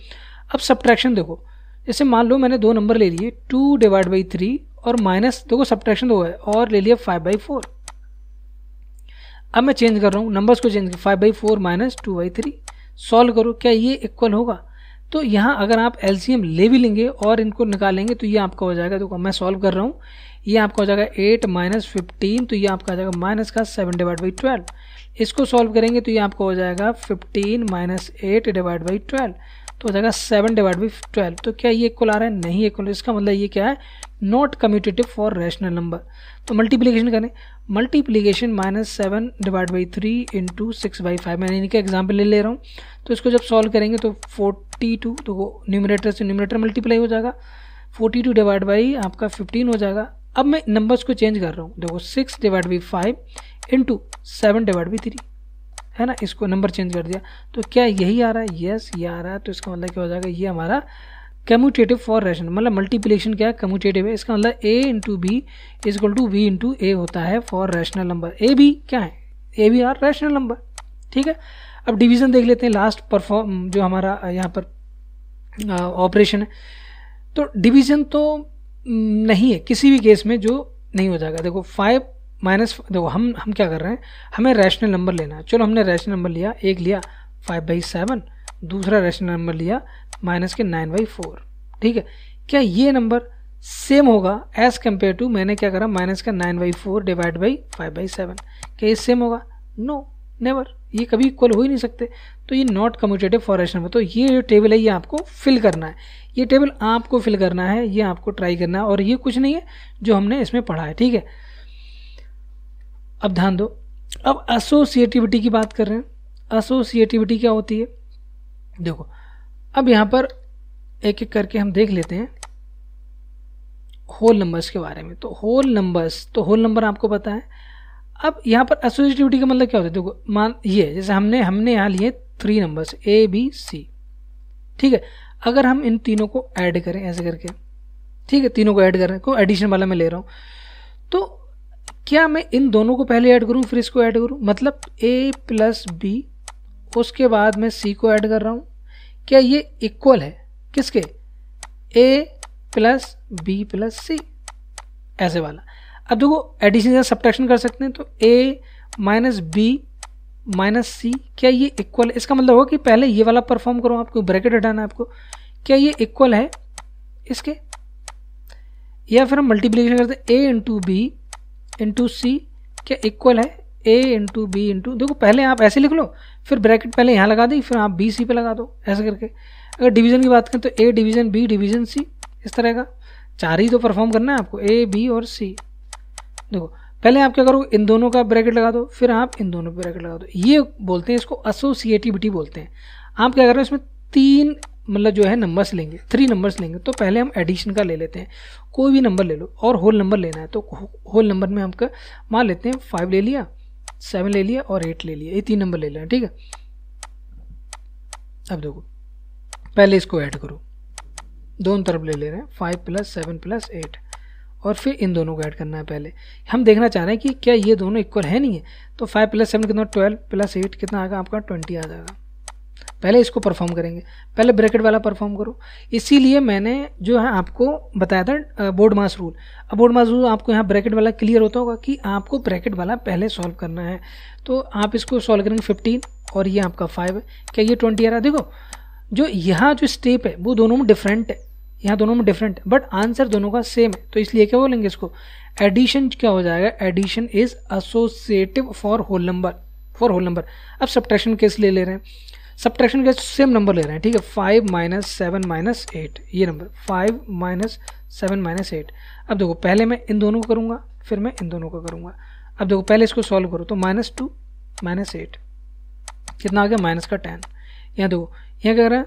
अब सब्ट्रैक्शन देखो, जैसे मान लो मैंने 2 नंबर ले लिए, 2 डिवाइड बाई 3 और माइनस, देखो सब्ट्रैक्शन 2 है, और ले लिया 5/4। अब मैं चेंज कर रहा हूँ नंबर्स को, चेंज 5/4 माइनस 2/3, सॉल्व करो, क्या ये इक्वल होगा? तो यहाँ अगर आप एलसीएम ले भी लेंगे और इनको निकालेंगे तो ये आपका हो जाएगा, देखो मैं सॉल्व कर रहा हूँ, ये आपका हो जाएगा 8 - 15, तो ये आपका आ जाएगा माइनस का 7 डिवाइड बाई 12। इसको सॉल्व करेंगे तो ये आपका हो जाएगा 15 - 8 डिवाइड बाई 12, तो हो जाएगा 7 डिवाइड बाई 12। तो क्या ये इक्वल आ रहा है? नहीं इक्वल। इसका मतलब ये क्या है? Not commutative for rational number. तो मल्टीप्लीकेशन करें, मल्टीप्लीकेशन -7 डिवाइड बाई 3 इंटू 6/5, मैंने इनका एग्जाम्पल ले रहा हूँ। तो इसको जब सॉल्व करेंगे तो 42, तो वो न्यूमरेटर से न्यूमरेटर मल्टीप्लाई हो जाएगा, 42 डिवाइड बाई आपका 15 हो जाएगा। अब मैं नंबर्स को चेंज कर रहा हूँ, देखो 6 divide by 5 into 7 divide by 3, है ना। इसको नंबर चेंज कर दिया, तो क्या यही आ रहा है? यस, ये आ रहा है। तो इसका मतलब क्या हो जाएगा? ये हमारा कम्यूटेटिव फॉर रैशनल, मतलब मल्टीप्लिकेशन क्या है? कम्यूटेटिव है। इसका मतलब a into B is equal to v into A होता है फॉर रैशनल नंबर। ए भी क्या है? ए भी आर रैशनल नंबर, ठीक है। अब डिवीजन देख लेते हैं, लास्ट परफॉर्म जो हमारा यहाँ पर ऑपरेशन है। तो डिवीजन तो नहीं है किसी भी केस में जो नहीं हो जाएगा। देखो 5 माइनस, देखो हम क्या कर रहे हैं, हमें रैशनल नंबर लेना है। चलो हमने रैशनल नंबर लिया, एक लिया 5/7, दूसरा रैशनल नंबर लिया माइनस के 9/4, ठीक है। क्या ये नंबर सेम होगा एज कम्पेयर टू, मैंने क्या करा, माइनस का 9/4 डिवाइड बाई 5/7, क्या ये सेम होगा? नो, नेवर, ये कभी इक्वल हो ही नहीं सकते। तो ये not commutative for rational number. तो ये जो टेबल है ये आपको फिल करना है, ये टेबल आपको फिल करना है, ये आपको ट्राई करना है, और ये कुछ नहीं है जो हमने इसमें पढ़ा है, ठीक है। अब ध्यान दो, अब एसोसिएटिविटी की बात कर रहे हैं। एसोसिएटिविटी क्या होती है, देखो अब यहाँ पर एक एक करके हम देख लेते हैं होल नंबर्स के बारे में। तो होल नंबर आपको पता है। अब यहाँ पर एसोसिएटिविटी का मतलब क्या होता है, देखो मान ये जैसे हमने यहाँ लिए 3 नंबर्स A B C, ठीक है। अगर हम इन तीनों को ऐड करें ऐसे करके, ठीक है, तीनों को ऐड कर रहे हैं, को एडिशन वाला मैं ले रहा हूँ, तो क्या मैं इन दोनों को पहले ऐड करूँ फिर इसको ऐड करूँ, मतलब A प्लस B उसके बाद मैं C को ऐड कर रहा हूँ, क्या ये इक्वल है किसके, A plus B plus C, ऐसे वाला। अब देखो एडिशन या सब्ट्रैक्शन कर सकते हैं, तो A minus B minus C, क्या ये इक्वल है, इसका मतलब होगा कि पहले ये वाला परफॉर्म करो, आपको ब्रैकेट हटाना है आपको, क्या ये इक्वल है इसके, या फिर हम मल्टीप्लिकेशन करते हैं A into B into C, क्या इक्वल है A इंटू B इंटू, देखो पहले आप ऐसे लिख लो, फिर ब्रैकेट पहले यहाँ लगा दी, फिर आप B C पे लगा दो, ऐसे करके। अगर डिवीजन की बात करें तो A division B division C, इस तरह का 4 ही तो परफॉर्म करना है आपको, A B और C। देखो पहले आप क्या करो, इन दोनों का ब्रैकेट लगा दो, फिर आप इन दोनों पे ब्रैकेट लगा दो, ये बोलते हैं, इसको एसोसिएटिविटी बोलते हैं। आप क्या कर रहे हो, इसमें 3 मतलब जो है नंबर्स लेंगे, 3 नंबर्स लेंगे, तो पहले हम एडिशन का ले लेते हैं, कोई भी नंबर ले लो, और होल नंबर लेना है, तो होल नंबर में हमका मान लेते हैं 5 ले लिया, 7 ले लिया और 8 ले लिया, ये 3 नंबर ले लेना, ठीक है। अब देखो पहले इसको ऐड करो, दोनों तरफ ले रहे हैं 5 प्लस 7 प्लस 8, और फिर इन दोनों को ऐड करना है। पहले हम देखना चाह रहे हैं कि क्या ये दोनों इक्वल है नहीं है, तो 5 प्लस 7 कितना, 12 प्लस 8 कितना आएगा आपका 20 आ जाएगा। पहले इसको परफॉर्म करेंगे, पहले ब्रैकेट वाला परफॉर्म करो, इसीलिए मैंने जो है आपको बताया था बोर्ड मास रूल। अब बोर्ड मास रूल आपको यहाँ ब्रैकेट वाला क्लियर होता होगा कि आपको ब्रैकेट वाला पहले सॉल्व करना है, तो आप इसको सॉल्व करेंगे 15 और ये आपका 5 है, क्या ये 20 आ रहा है। देखो जो यहाँ जो स्टेप है वो दोनों में डिफरेंट है, यहाँ दोनों में डिफरेंट है, बट आंसर दोनों का सेम है, तो इसलिए क्या बोलेंगे इसको, एडिशन क्या हो जाएगा, addition is associative for whole number. अब सब्ट्रैक्शन केस ले रहे हैं, सब्ट्रैक्शन केस सेम नंबर ले रहे हैं, ठीक है, 5 माइनस 7 माइनस 8, ये नंबर 5 माइनस 7 माइनस 8। अब देखो पहले मैं इन दोनों को करूँगा, फिर मैं इन दोनों को करूँगा। अब देखो पहले इसको सॉल्व करो, तो -2 माइनस 8 कितना आ गया, माइनस का 10। यहाँ देखो यहाँ क्या कर रहा है,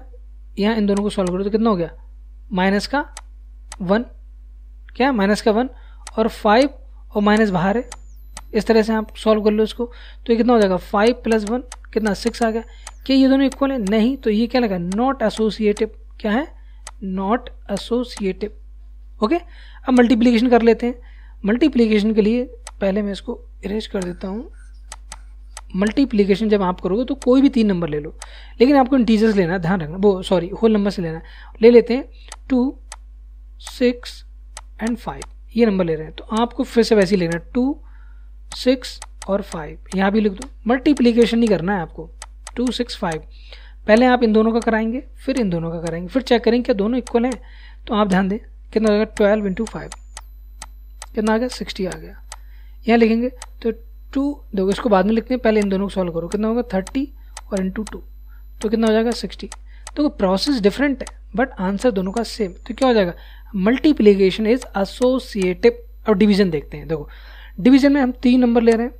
यहाँ इन दोनों को सॉल्व करो तो कितना हो गया, माइनस का 1, क्या माइनस का 1 और 5 और माइनस बाहर है, इस तरह से आप सॉल्व कर लो इसको, तो ये कितना हो जाएगा 5 प्लस 1 कितना 6 आ गया। क्या ये दोनों इक्वल है, नहीं, तो ये क्या लगा, नॉट एसोसिएटिव, क्या है, नॉट एसोसिएटिव। ओके, अब मल्टीप्लिकेशन कर लेते हैं। मल्टीप्लिकेशन के लिए पहले मैं इसको इरेज कर देता हूँ। मल्टीप्लिकेशन जब आप करोगे तो कोई भी 3 नंबर ले लो, लेकिन आपको इंटीजर्स लेना है, ध्यान रखना, वो सॉरी होल नंबर से लेना है। ले लेते हैं 2 6 एंड 5, ये नंबर ले रहे हैं, तो आपको फिर से वैसे ही लेना है 2 6 और 5, यहाँ भी लिख दो। मल्टीप्लिकेशन नहीं करना है आपको, 2 6 5, पहले आप इन दोनों का कराएंगे, फिर इन दोनों का कराएंगे, फिर चेक करेंगे क्या दोनों इक्वल हैं, तो आप ध्यान दें कितना आ गया, 12 इंटू 5 कितना आ गया, 60 आ गया। यहाँ लिखेंगे तो 2, देखो इसको बाद में लिखते हैं, पहले इन दोनों को सॉल्व करो, कितना होगा 30 और इंटू 2, तो कितना हो जाएगा 60। तो प्रोसेस डिफरेंट है बट आंसर दोनों का सेम, तो क्या हो जाएगा, मल्टीप्लिकेशन इज एसोसिएटिव। अब डिवीजन देखते हैं, देखो डिवीजन में हम 3 नंबर ले रहे हैं,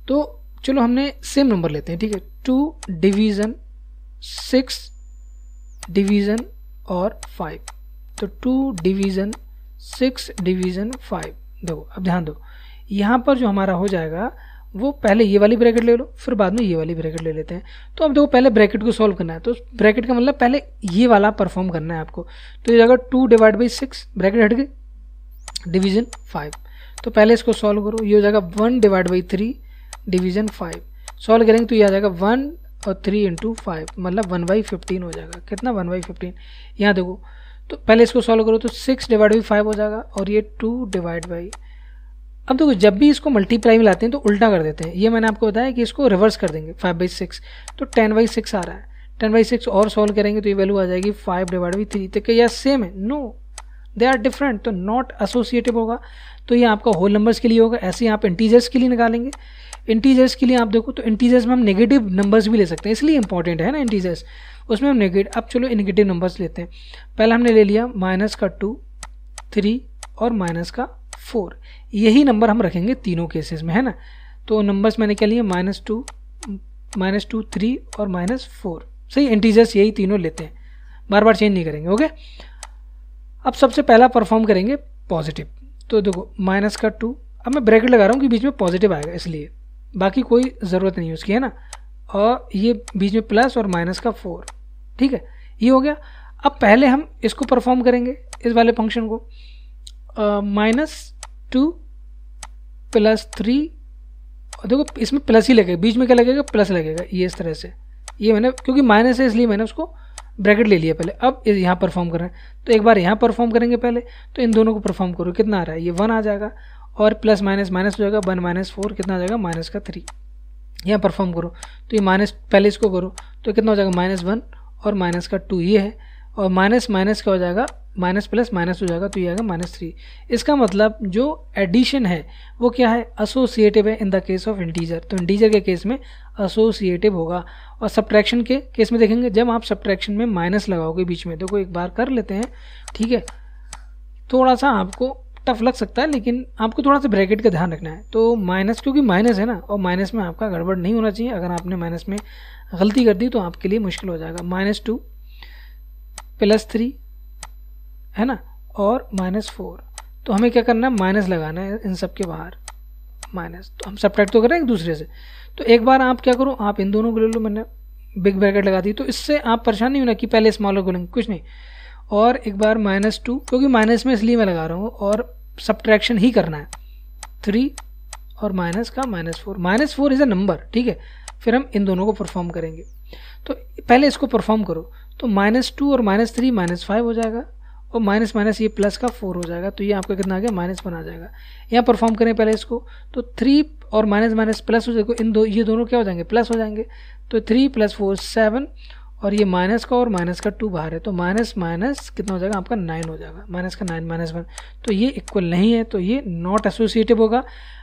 तो चलो हमने सेम नंबर लेते हैं, ठीक है, 2 डिवीजन 6 डिवीजन और 5, तो 2 डिवीजन 6 डिवीजन 5। देखो अब ध्यान दो, यहाँ पर जो हमारा हो जाएगा वो पहले ये वाली ब्रैकेट ले लो, फिर बाद में ये वाली ब्रैकेट ले लेते हैं। तो अब देखो पहले ब्रैकेट को सॉल्व करना है, तो ब्रैकेट का मतलब पहले ये वाला परफॉर्म करना है आपको, तो ये जाएगा 2 डिवाइड बाई 6, ब्रैकेट हट गई, डिवीजन 5, तो पहले इसको सॉल्व करो, ये हो जाएगा 1 डिवाइड बाई 3 डिवीजन 5, सॉल्व करेंगे तो ये आ जाएगा 1 और 3 इंटू 5, मतलब 1/15 हो जाएगा, कितना 1/15। यहाँ देखो तो पहले इसको सॉल्व करो तो 6 डिवाइड बाई 5 हो जाएगा, और ये 2 डिवाइड बाई, अब देखो जब भी इसको मल्टीप्लाई में लाते हैं तो उल्टा कर देते हैं, ये मैंने आपको बताया कि इसको रिवर्स कर देंगे, 5/6, तो 10/6 आ रहा है, 10/6 और सॉल्व करेंगे तो ये वैल्यू आ जाएगी 5 डिवाइड बाई 3, तो क्या यह सेम है, नो दे आर डिफरेंट, तो नॉट एसोसिएटिव होगा। तो ये आपका होल नंबर्स के लिए होगा, ऐसे ही आप इंटीजर्स के लिए निकालेंगे। इंटीजर्स के लिए आप देखो तो इंटीजर्स में हम नेगेटिव नंबर्स भी ले सकते हैं, इसलिए इंपॉर्टेंट है ना इंटीजर्स, उसमें हम नेगेटिव, अब चलो नेगेटिव नंबर्स लेते हैं। पहला हमने ले लिया -2, 3 और -4, यही नंबर हम रखेंगे तीनों केसेस में, है ना। तो नंबर्स मैंने क्या लिए, -2, -3 और -4, सही। इंटीजर्स यही तीनों लेते हैं, बार बार चेंज नहीं करेंगे, ओके। अब सबसे पहला परफॉर्म करेंगे पॉजिटिव, तो देखो -2, अब मैं ब्रैकेट लगा रहा हूँ कि बीच में पॉजिटिव आएगा इसलिए, बाकी कोई ज़रूरत नहीं है उसकी, है ना। और ये बीच में प्लस और -4, ठीक है, ये हो गया। अब पहले हम इसको परफॉर्म करेंगे, इस वाले फंक्शन को, -2 + 3, और देखो इसमें प्लस ही लगेगा, बीच में क्या लगेगा, प्लस लगेगा, ये इस तरह से, ये मैंने क्योंकि माइनस है इसलिए मैंने उसको ब्रैकेट ले लिया पहले। अब यहाँ परफॉर्म कर रहे हैं तो एक बार यहाँ परफॉर्म करेंगे पहले, तो इन दोनों को परफॉर्म करो, कितना आ रहा है, ये 1 आ जाएगा, और प्लस माइनस माइनस हो जाएगा, 1 - 4 कितना आ जाएगा, -3। यहाँ परफॉर्म करो तो ये माइनस, पहले इसको करो तो कितना हो जाएगा, -1 और -2 ये है, और माइनस माइनस क्या हो जाएगा, माइनस प्लस माइनस हो जाएगा, तो ये आएगा -3। इसका मतलब जो एडिशन है वो क्या है, एसोसिएटिव है in the case of integer, तो इंटीजर के केस में एसोसिएटिव होगा। और सब्ट्रैक्शन के केस में देखेंगे, जब आप सब्ट्रैक्शन में माइनस लगाओगे बीच में, देखो एक बार कर लेते हैं, ठीक है, थोड़ा सा आपको टफ लग सकता है लेकिन आपको थोड़ा सा ब्रैकेट का ध्यान रखना है। तो माइनस, क्योंकि माइनस है ना, और माइनस में आपका गड़बड़ नहीं होना चाहिए, अगर आपने माइनस में गलती कर दी तो आपके लिए मुश्किल हो जाएगा। -2 + 3 है ना, और -4, तो हमें क्या करना है, माइनस लगाना है इन सब के बाहर, माइनस, तो हम सब्ट्रैक्ट तो करें एक दूसरे से। तो एक बार आप क्या करो, आप इन दोनों को ले लो, मैंने बिग ब्रैकेट लगा दी, तो इससे आप परेशान नहीं होना कि पहले स्मॉलर को लेंगे, कुछ नहीं। और एक बार -2, क्योंकि माइनस में इसलिए मैं लगा रहा हूँ, और सब्ट्रैक्शन ही करना है, 3 और माइनस का -4, -4 इज़ अ नंबर, ठीक है। फिर हम इन दोनों को परफॉर्म करेंगे, तो पहले इसको परफॉर्म करो, तो -2 और -3 -5 हो जाएगा, और माइनस माइनस ये प्लस का 4 हो जाएगा, तो ये आपका कितना आ गया, -1 आ जाएगा। यहाँ परफॉर्म करें पहले इसको, तो 3 और माइनस माइनस प्लस हो जाएगा, ये दोनों क्या हो जाएंगे, प्लस हो जाएंगे, तो 3 + 4 7, और ये माइनस का और माइनस का 2 बाहर है, तो माइनस माइनस कितना हो जाएगा आपका, 9 हो जाएगा, माइनस का 9 -1, तो ये इक्वल नहीं है, तो ये नॉट एसोसिएटिव होगा।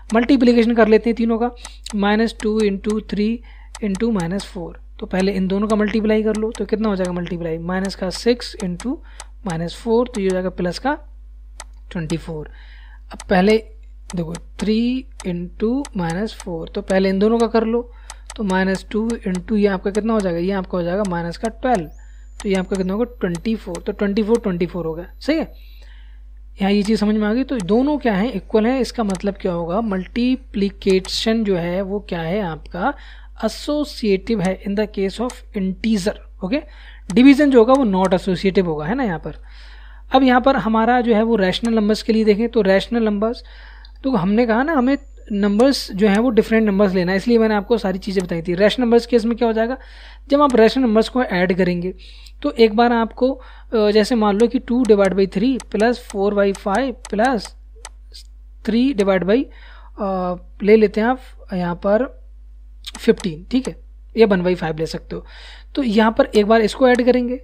मल्टीप्लिकेशन कर लेते हैं तीनों का, -2 × 3 × -4, तो पहले इन दोनों का मल्टीप्लाई कर लो, तो कितना हो जाएगा मल्टीप्लाई, माइनस का 6 × -4, तो ये हो जाएगा प्लस का 24। अब पहले देखो 3 × -4, तो पहले इन दोनों का कर लो, तो -2 × ये आपका कितना हो जाएगा, ये आपका हो जाएगा माइनस का 12, तो ये आपका कितना होगा 24, तो 24 हो गया, सही है। यहाँ ये चीज़ समझ में आ गई, तो दोनों क्या है, इक्वल है। इसका मतलब क्या होगा, मल्टीप्लिकेशन जो है वो क्या है आपका, एसोसिएटिव है in the case of integer, okay. Division जो होगा वो नॉट एसोसिएटिव होगा, है ना यहाँ पर। अब यहाँ पर हमारा जो है वो रैशनल नंबर्स के लिए देखें, तो रैशनल नंबर्स, तो हमने कहा ना हमें नंबर्स जो हैं वो डिफरेंट नंबर्स लेना है, इसलिए मैंने आपको सारी चीज़ें बताई थी। रैशनल नंबर्स केस में क्या हो जाएगा, जब आप रैशनल नंबर्स को ऐड करेंगे, तो एक बार आपको जैसे मान लो कि 2/3 + 4/5 + 3/ ले लेते हैं आप यहाँ पर 15, ठीक है, या 1/5 ले सकते हो। तो यहाँ पर एक बार इसको ऐड करेंगे,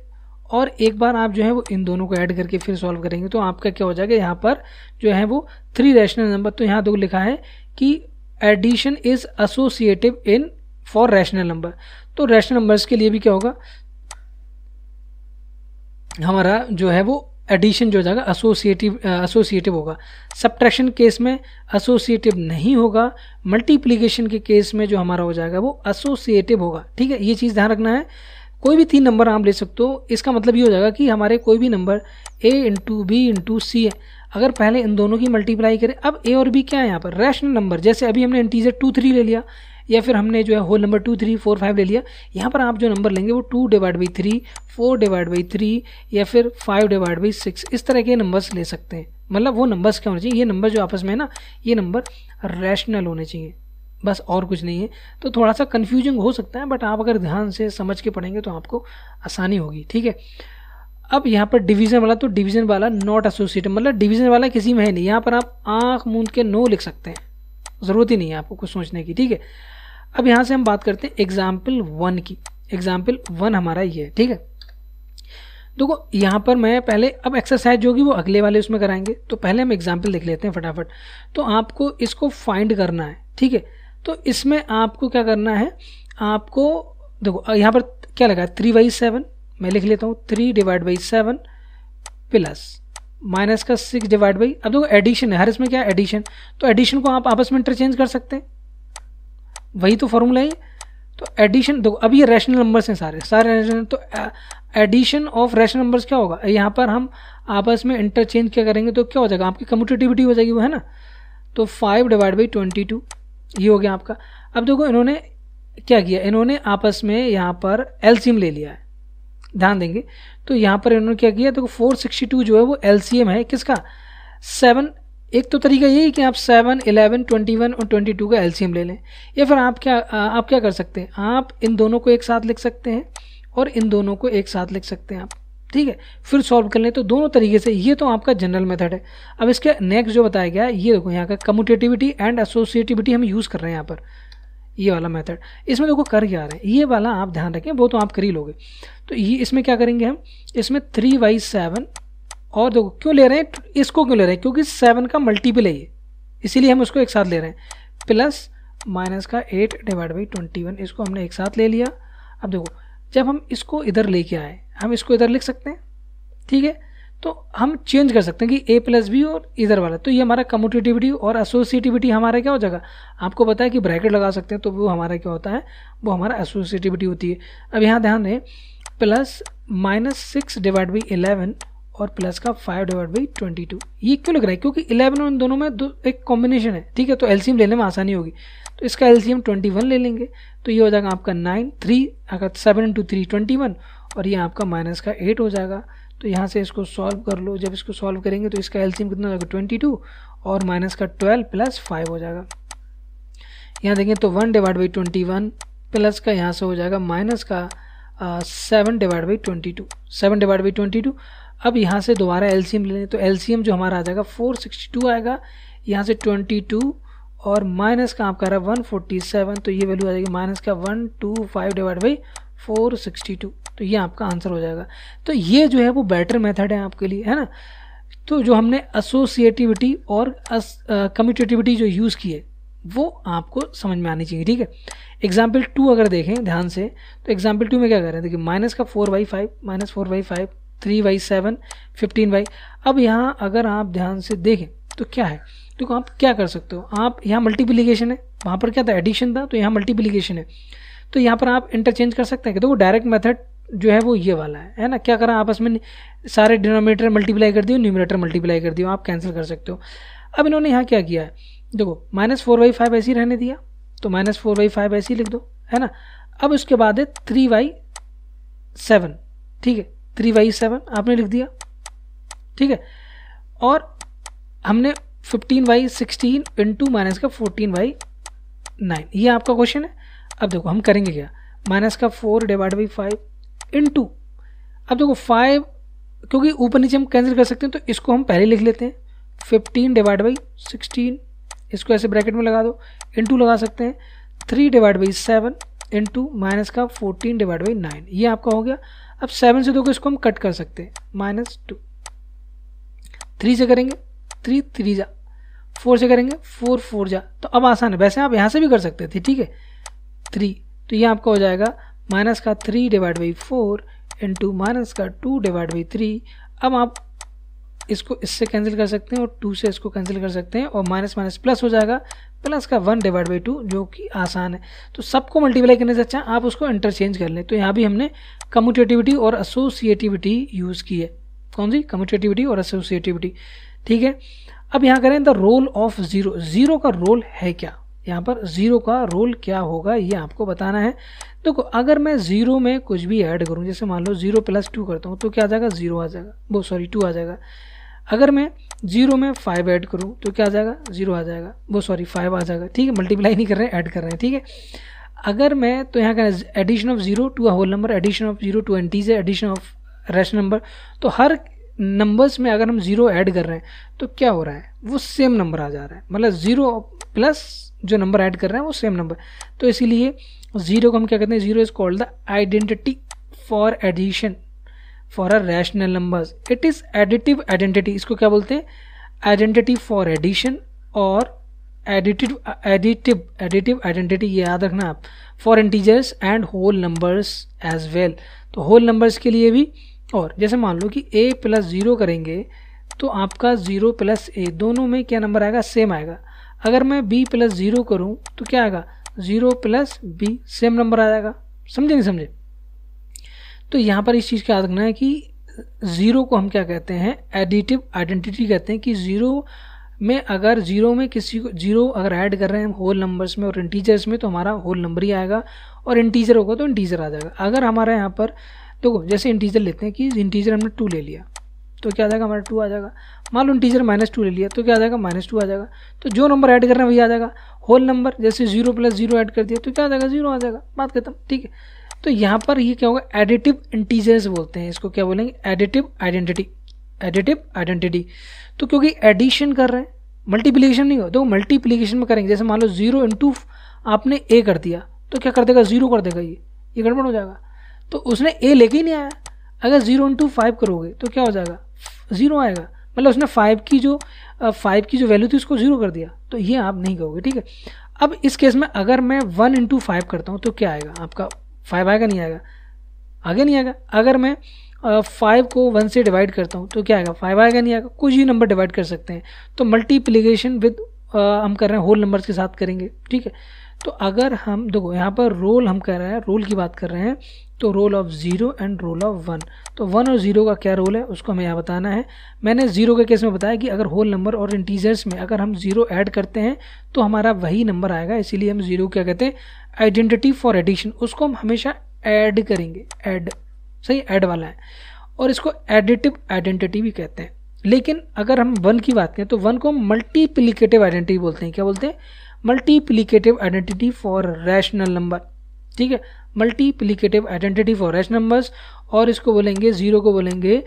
और एक बार आप जो है वो इन दोनों को ऐड करके फिर सॉल्व करेंगे, तो आपका क्या हो जाएगा, यहाँ पर जो है वो 3 रैशनल नंबर। तो यहाँ दो लिखा है कि addition is associative in for rational number, तो रैशनल नंबर्स के लिए भी क्या होगा, हमारा जो है वो एडिशन जो हो जाएगा एसोसिएटिव होगा। सब्ट्रैक्शन केस में एसोसिएटिव नहीं होगा, मल्टीप्लिकेशन के केस में जो हमारा हो जाएगा वो एसोसिएटिव होगा, ठीक है। ये चीज़ ध्यान रखना है। कोई भी 3 नंबर आप ले सकते हो, इसका मतलब ये हो जाएगा कि हमारे कोई भी नंबर a × b × c है, अगर पहले इन दोनों की मल्टीप्लाई करें, अब a और b क्या है यहाँ पर, रैशनल नंबर, जैसे अभी हमने इंटीजर 2 3 ले लिया, या फिर हमने जो है होल नंबर 2 3 4 5 ले लिया, यहाँ पर आप जो नंबर लेंगे वो 2/3 4/3 या फिर 5/6, इस तरह के नंबर्स ले सकते हैं। मतलब वो नंबर्स क्या होने चाहिए, ये नंबर जो आपस में है ना, ये नंबर रैशनल होने चाहिए, बस और कुछ नहीं है। तो थोड़ा सा कन्फ्यूजिंग हो सकता है, बट आप अगर ध्यान से समझ के पढ़ेंगे तो आपको आसानी होगी, ठीक है। अब यहाँ पर डिवीजन वाला, तो डिवीजन वाला नॉट एसोसिएटिव, मतलब डिवीजन वाला किसी में है नहीं। यहाँ पर आप आंख मूंद के नो लिख सकते हैं, ज़रूरत ही नहीं है आपको कुछ सोचने की, ठीक है। अब यहाँ से हम बात करते हैं एग्जाम्पल 1 की। एग्जाम्पल 1 हमारा ये है, ठीक है। देखो यहाँ पर मैं पहले, अब एक्सरसाइज जो होगी वो अगले वाले उसमें कराएंगे, तो पहले हम एग्जाम्पल देख लेते हैं फटाफट। तो आपको इसको फाइंड करना है, ठीक है। तो इसमें आपको क्या करना है, आपको देखो यहाँ पर क्या लगा 3/7, मैं लिख लेता हूँ 3/7 प्लस माइनस का 6/, अब देखो एडिशन है, हर इसमें क्या एडिशन, तो एडिशन को आप आपस में इंटरचेंज कर सकते हैं, वही तो फॉर्मूला है। तो एडिशन देखो, अब ये रैशनल नंबर्स हैं सारे रैशनल, तो एडिशन ऑफ रैशनल नंबर्स क्या होगा, यहाँ पर हम आपस में इंटरचेंज क्या करेंगे तो क्या हो जाएगा, आपकी कम्यूटेटिविटी हो जाएगी वो, है ना। तो 5/22 ये हो गया आपका। अब देखो इन्होंने क्या किया, इन्होंने आपस में यहाँ पर एलसीएम ले लिया है, ध्यान देंगे। तो यहाँ पर इन्होंने क्या किया, देखो 462 जो है वो एलसीएम है किसका, 7। एक तो तरीका यही कि आप 7, 11, 21 और 22 का एलसीएम ले लें, या फिर आप क्या कर सकते हैं, आप इन दोनों को एक साथ लिख सकते हैं और इन दोनों को एक साथ लिख सकते हैं आप, ठीक है, फिर सॉल्व कर लें। तो दोनों तरीके से, ये तो आपका जनरल मेथड है। अब इसके नेक्स्ट जो बताया गया है, ये देखो यहाँ का कम्यूटेटिविटी एंड एसोसिएटिविटी हम यूज़ कर रहे हैं यहाँ पर, ये वाला मेथड। इसमें देखो कर क्या रहे हैं, ये वाला आप ध्यान रखें, वो तो आप कर ही लोगे। तो ये इसमें क्या करेंगे हम, इसमें 3/7, और देखो क्यों ले रहे हैं, इसको क्यों ले रहे हैं, क्योंकि 7 का मल्टीपल है ये, इसीलिए हम उसको एक साथ ले रहे हैं, प्लस माइनस का 8/21, इसको हमने एक साथ ले लिया। अब देखो जब हम इसको इधर लेके आए, हम इसको इधर लिख सकते हैं, ठीक है, तो हम चेंज कर सकते हैं कि a+b और इधर वाला, तो ये हमारा कम्यूटेटिविटी और एसोसिएटिविटी हमारा क्या हो जाएगा, आपको पता है कि ब्रैकेट लगा सकते हैं, तो वो हमारा क्या होता है, वो हमारा एसोसिएटिविटी होती है। अब यहाँ ध्यान दें, प्लस -6/11 और प्लस का 5/22, ये क्यों लग रहा है, क्योंकि 11 और इन दोनों में एक कॉम्बिनेशन है, ठीक है, तो एलसीएम लेने में आसानी होगी, तो इसका एलसीएम 21 ले लेंगे, तो ये हो जाएगा आपका 9, 3 अगर 7 × 3 21, और ये आपका माइनस का 8 हो जाएगा। तो यहाँ से इसको सॉल्व कर लो, जब इसको सॉल्व करेंगे तो इसका एलसीएम कितना हो जाएगा 22 और माइनस का 12 प्लस 5 हो जाएगा। यहाँ देखें तो 1/21 प्लस का यहाँ से हो जाएगा माइनस का 7/22, 7/22। अब यहाँ से दोबारा एलसीएम ले लें, तो एलसीएम जो हमारा आ जाएगा 462 आएगा, यहाँ से 22 और माइनस का आपका रहा 147, तो ये वैल्यू आ जाएगी माइनस का 125/462, तो ये आपका आंसर हो जाएगा। तो ये जो है वो बेटर मेथड है आपके लिए, है ना। तो जो हमने एसोसिएटिविटी और कम्यूटेटिविटी जो यूज़ की है वो आपको समझ में आनी चाहिए, ठीक है। एग्जाम्पल 2 अगर देखें ध्यान से, तो एग्जाम्पल 2 में क्या कर रहे हैं, देखिए माइनस का 4/5, -4/5, 3/7, 15/। अब यहाँ अगर आप ध्यान से देखें तो क्या है, तो आप क्या कर सकते हो, आप यहाँ मल्टीप्लिकेशन है, वहाँ पर क्या था एडिशन था, तो यहाँ मल्टीप्लिकेशन है, तो यहाँ पर आप इंटरचेंज कर सकते हैं। देखो डायरेक्ट मेथड जो है वो ये वाला है ना, क्या करा आपस में सारे डिनोमिनेटर मल्टीप्लाई कर दियो, न्यूमरेटर मल्टीप्लाई कर दियो, आप कैंसिल कर सकते हो। अब इन्होंने यहाँ क्या किया है, देखो -4/5 ऐसे ही रहने दिया, तो -4/5 ऐसे ही लिख दो, है ना। अब उसके बाद है 3/7, ठीक है, 3/7 आपने लिख दिया, ठीक है, और हमने 15/16 इंटू माइनस का 14/9, ये आपका क्वेश्चन है। अब देखो हम करेंगे क्या, माइनस का 4/5 इंटू, अब देखो 5 क्योंकि ऊपर नीचे हम कैंसिल कर सकते हैं, तो इसको हम पहले लिख लेते हैं 15/16, इसको ऐसे ब्रैकेट में लगा दो, इंटू लगा सकते हैं 3/7 इंटू माइनस का 14/9, ये आपका हो गया। अब 7 से देखो इसको हम कट कर सकते हैं, -2, 3 से करेंगे 3 3 जा, 4 से करेंगे 4 4 जा, तो अब आसान है, वैसे आप यहाँ से भी कर सकते थे, ठीक है 3, तो ये आपका हो जाएगा माइनस का 3/4 इंटू माइनस का 2/3। अब आप इसको इससे कैंसिल कर सकते हैं और 2 से इसको कैंसिल कर सकते हैं, और माइनस माइनस प्लस हो जाएगा, प्लस का 1/2 जो कि आसान है। तो सबको मल्टीप्लाई करने से अच्छा आप उसको इंटरचेंज कर लें। तो यहाँ भी हमने कम्यूटेटिविटी और एसोसिएटिविटी यूज़ की है, कौन सी, कम्यूटेटिविटी और एसोसिएटिविटी, ठीक है। अब यहाँ करें the role of zero, zero का रोल है क्या, यहाँ पर जीरो का रोल क्या होगा ये आपको बताना है। देखो अगर मैं जीरो में कुछ भी ऐड करूँ, जैसे मान लो 0 + 2 करता हूँ, तो क्या आ जाएगा 0 आ जाएगा, वो सॉरी 2 आ जाएगा। अगर मैं 0 में 5 ऐड करूँ तो क्या आ जाएगा 0 आ जाएगा, वो सॉरी 5 आ जाएगा, ठीक है, मल्टीप्लाई नहीं कर रहे हैं, ऐड कर रहे हैं, ठीक है। अगर मैं तो यहाँ का addition of 0 to a whole number, addition of 0 to integer, addition of rational number, तो हर नंबर्स में अगर हम 0 ऐड कर रहे हैं तो क्या हो रहा है, वो सेम नंबर आ जा रहा है, मतलब 0 प्लस जो नंबर ऐड कर रहे हैं वो सेम नंबर। तो इसीलिए 0 को हम क्या कहते हैं, 0 is called the identity for addition for a rational numbers, it is additive identity, इसको क्या बोलते हैं, आइडेंटिटी फॉर एडिशन और एडिटिव आइडेंटिटी, ये याद रखना आप, for integers and whole numbers as well. तो होल नंबर्स के लिए भी, और जैसे मान लो कि a प्लस 0 करेंगे तो आपका 0 प्लस a दोनों में क्या नंबर आएगा, सेम आएगा। अगर मैं b प्लस 0 करूँ तो क्या आएगा, 0 प्लस b, सेम नंबर आ जाएगा। समझे नहीं समझे? तो यहाँ पर इस चीज़ का याद रखना है कि 0 को हम क्या कहते हैं, एडिटिव आइडेंटिटी कहते हैं। कि 0 में अगर 0 में किसी को 0 अगर ऐड कर रहे हैं होल नंबर्स में और इंटीजर्स में तो हमारा होल नंबर ही आएगा, और इंटीजर होगा तो इंटीजर आ जाएगा। अगर हमारे यहाँ पर देखो जैसे इंटीजर लेते हैं कि इंटीजर हमने 2 ले लिया तो क्या आ जाएगा, हमारा 2 आ जाएगा। मान लो इंटीजर -2 ले लिया तो क्या आ जाएगा, -2 आ जाएगा। तो जो नंबर ऐड कर रहे हैं वही आ जाएगा। होल नंबर जैसे 0 प्लस 0 ऐड कर दिया तो क्या आ जाएगा, 0 आ जाएगा, बात खत्म, ठीक है। तो यहाँ पर ये क्या होगा, एडिटिव इंटीजर्स बोलते हैं इसको, क्या बोलेंगे, एडिटिव आइडेंटिटी, एडिटिव आइडेंटिटी। तो क्योंकि एडिशन कर रहे हैं, मल्टीप्लिकेशन नहीं हो, तो मल्टीप्लिकेशन में करेंगे। जैसे मान लो 0 इंटू आपने a कर दिया तो क्या कर देगा, 0 कर देगा, ये गड़बड़ हो जाएगा। तो उसने a लेके ही नहीं आया। अगर 0 इंटू 5 करोगे तो क्या हो जाएगा, 0 आएगा। मतलब उसने 5 की जो वैल्यू थी उसको 0 कर दिया, तो ये आप नहीं कहोगे, ठीक है। अब इस केस में अगर मैं 1 इंटू 5 करता हूँ तो क्या आएगा, आपका 5 आएगा, नहीं आएगा, आगे नहीं आएगा। अगर मैं 5 को 1 से डिवाइड करता हूँ तो क्या आएगा, 5 आएगा, नहीं आएगा। कुछ ही नंबर डिवाइड कर सकते हैं। तो मल्टीप्लिकेशन विद हम कर रहे हैं होल नंबर्स के साथ करेंगे, ठीक है। तो अगर हम देखो यहाँ पर रोल हम कर रहे हैं, रोल की बात कर रहे हैं, तो role of 0 and role of 1। तो 1 और 0 का क्या रोल है उसको हमें यहाँ बताना है। मैंने 0 के केस में बताया कि अगर होल नंबर और इंटीजर्स में अगर हम 0 ऐड करते हैं तो हमारा वही नंबर आएगा, इसीलिए हम 0 क्या कहते हैं, आइडेंटिटी फॉर एडिशन। उसको हम हमेशा ऐड करेंगे, ऐड, सही, ऐड वाला है, और इसको एडिटिव आइडेंटिटी भी कहते हैं। लेकिन अगर हम 1 की बात करें तो 1 को हम मल्टीप्लिकेटिव आइडेंटिटी बोलते हैं। क्या बोलते हैं, multiplicative identity for rational number, ठीक है, multiplicative identity for rational numbers. और इसको बोलेंगे 0 को बोलेंगे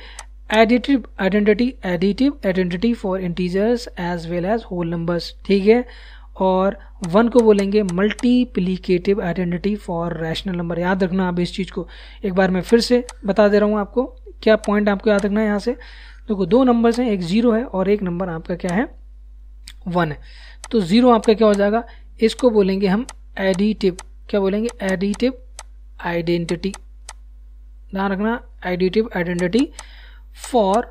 additive identity for integers as well as whole numbers, ठीक है। और 1 को बोलेंगे multiplicative identity for rational number. याद रखना आप इस चीज़ को, एक बार मैं फिर से बता दे रहा हूँ आपको, क्या पॉइंट आपको याद रखना है यहाँ से। देखो 2 नंबर्स हैं, एक 0 है और एक नंबर आपका क्या है, 1 है। तो 0 आपका क्या हो जाएगा, इसको बोलेंगे हम एडिटिव, क्या बोलेंगे, एडिटिव आइडेंटिटी। ध्यान रखना, additive identity for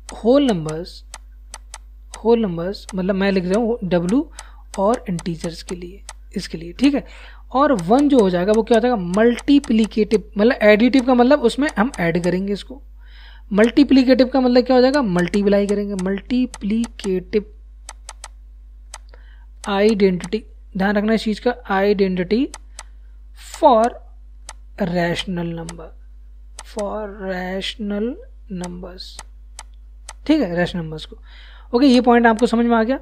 whole numbers मतलब मैं लिख रहा हूँ W और इंटीजर्स के लिए, इसके लिए, ठीक है। और 1 जो हो जाएगा वो क्या हो जाएगा, मल्टीप्लिकेटिव, मतलब एडिटिव का मतलब उसमें हम ऐड करेंगे इसको। मल्टीप्लिकेटिव का मतलब क्या हो जाएगा, मल्टीप्लाई करेंगे, मल्टीप्लिकेटिव आइडेंटिटी। ध्यान रखना इस चीज़ का, आइडेंटिटी फॉर रैशनल नंबर्स, ठीक है, रैशनल नंबर्स को। ओके, ये पॉइंट आपको समझ में आ गया।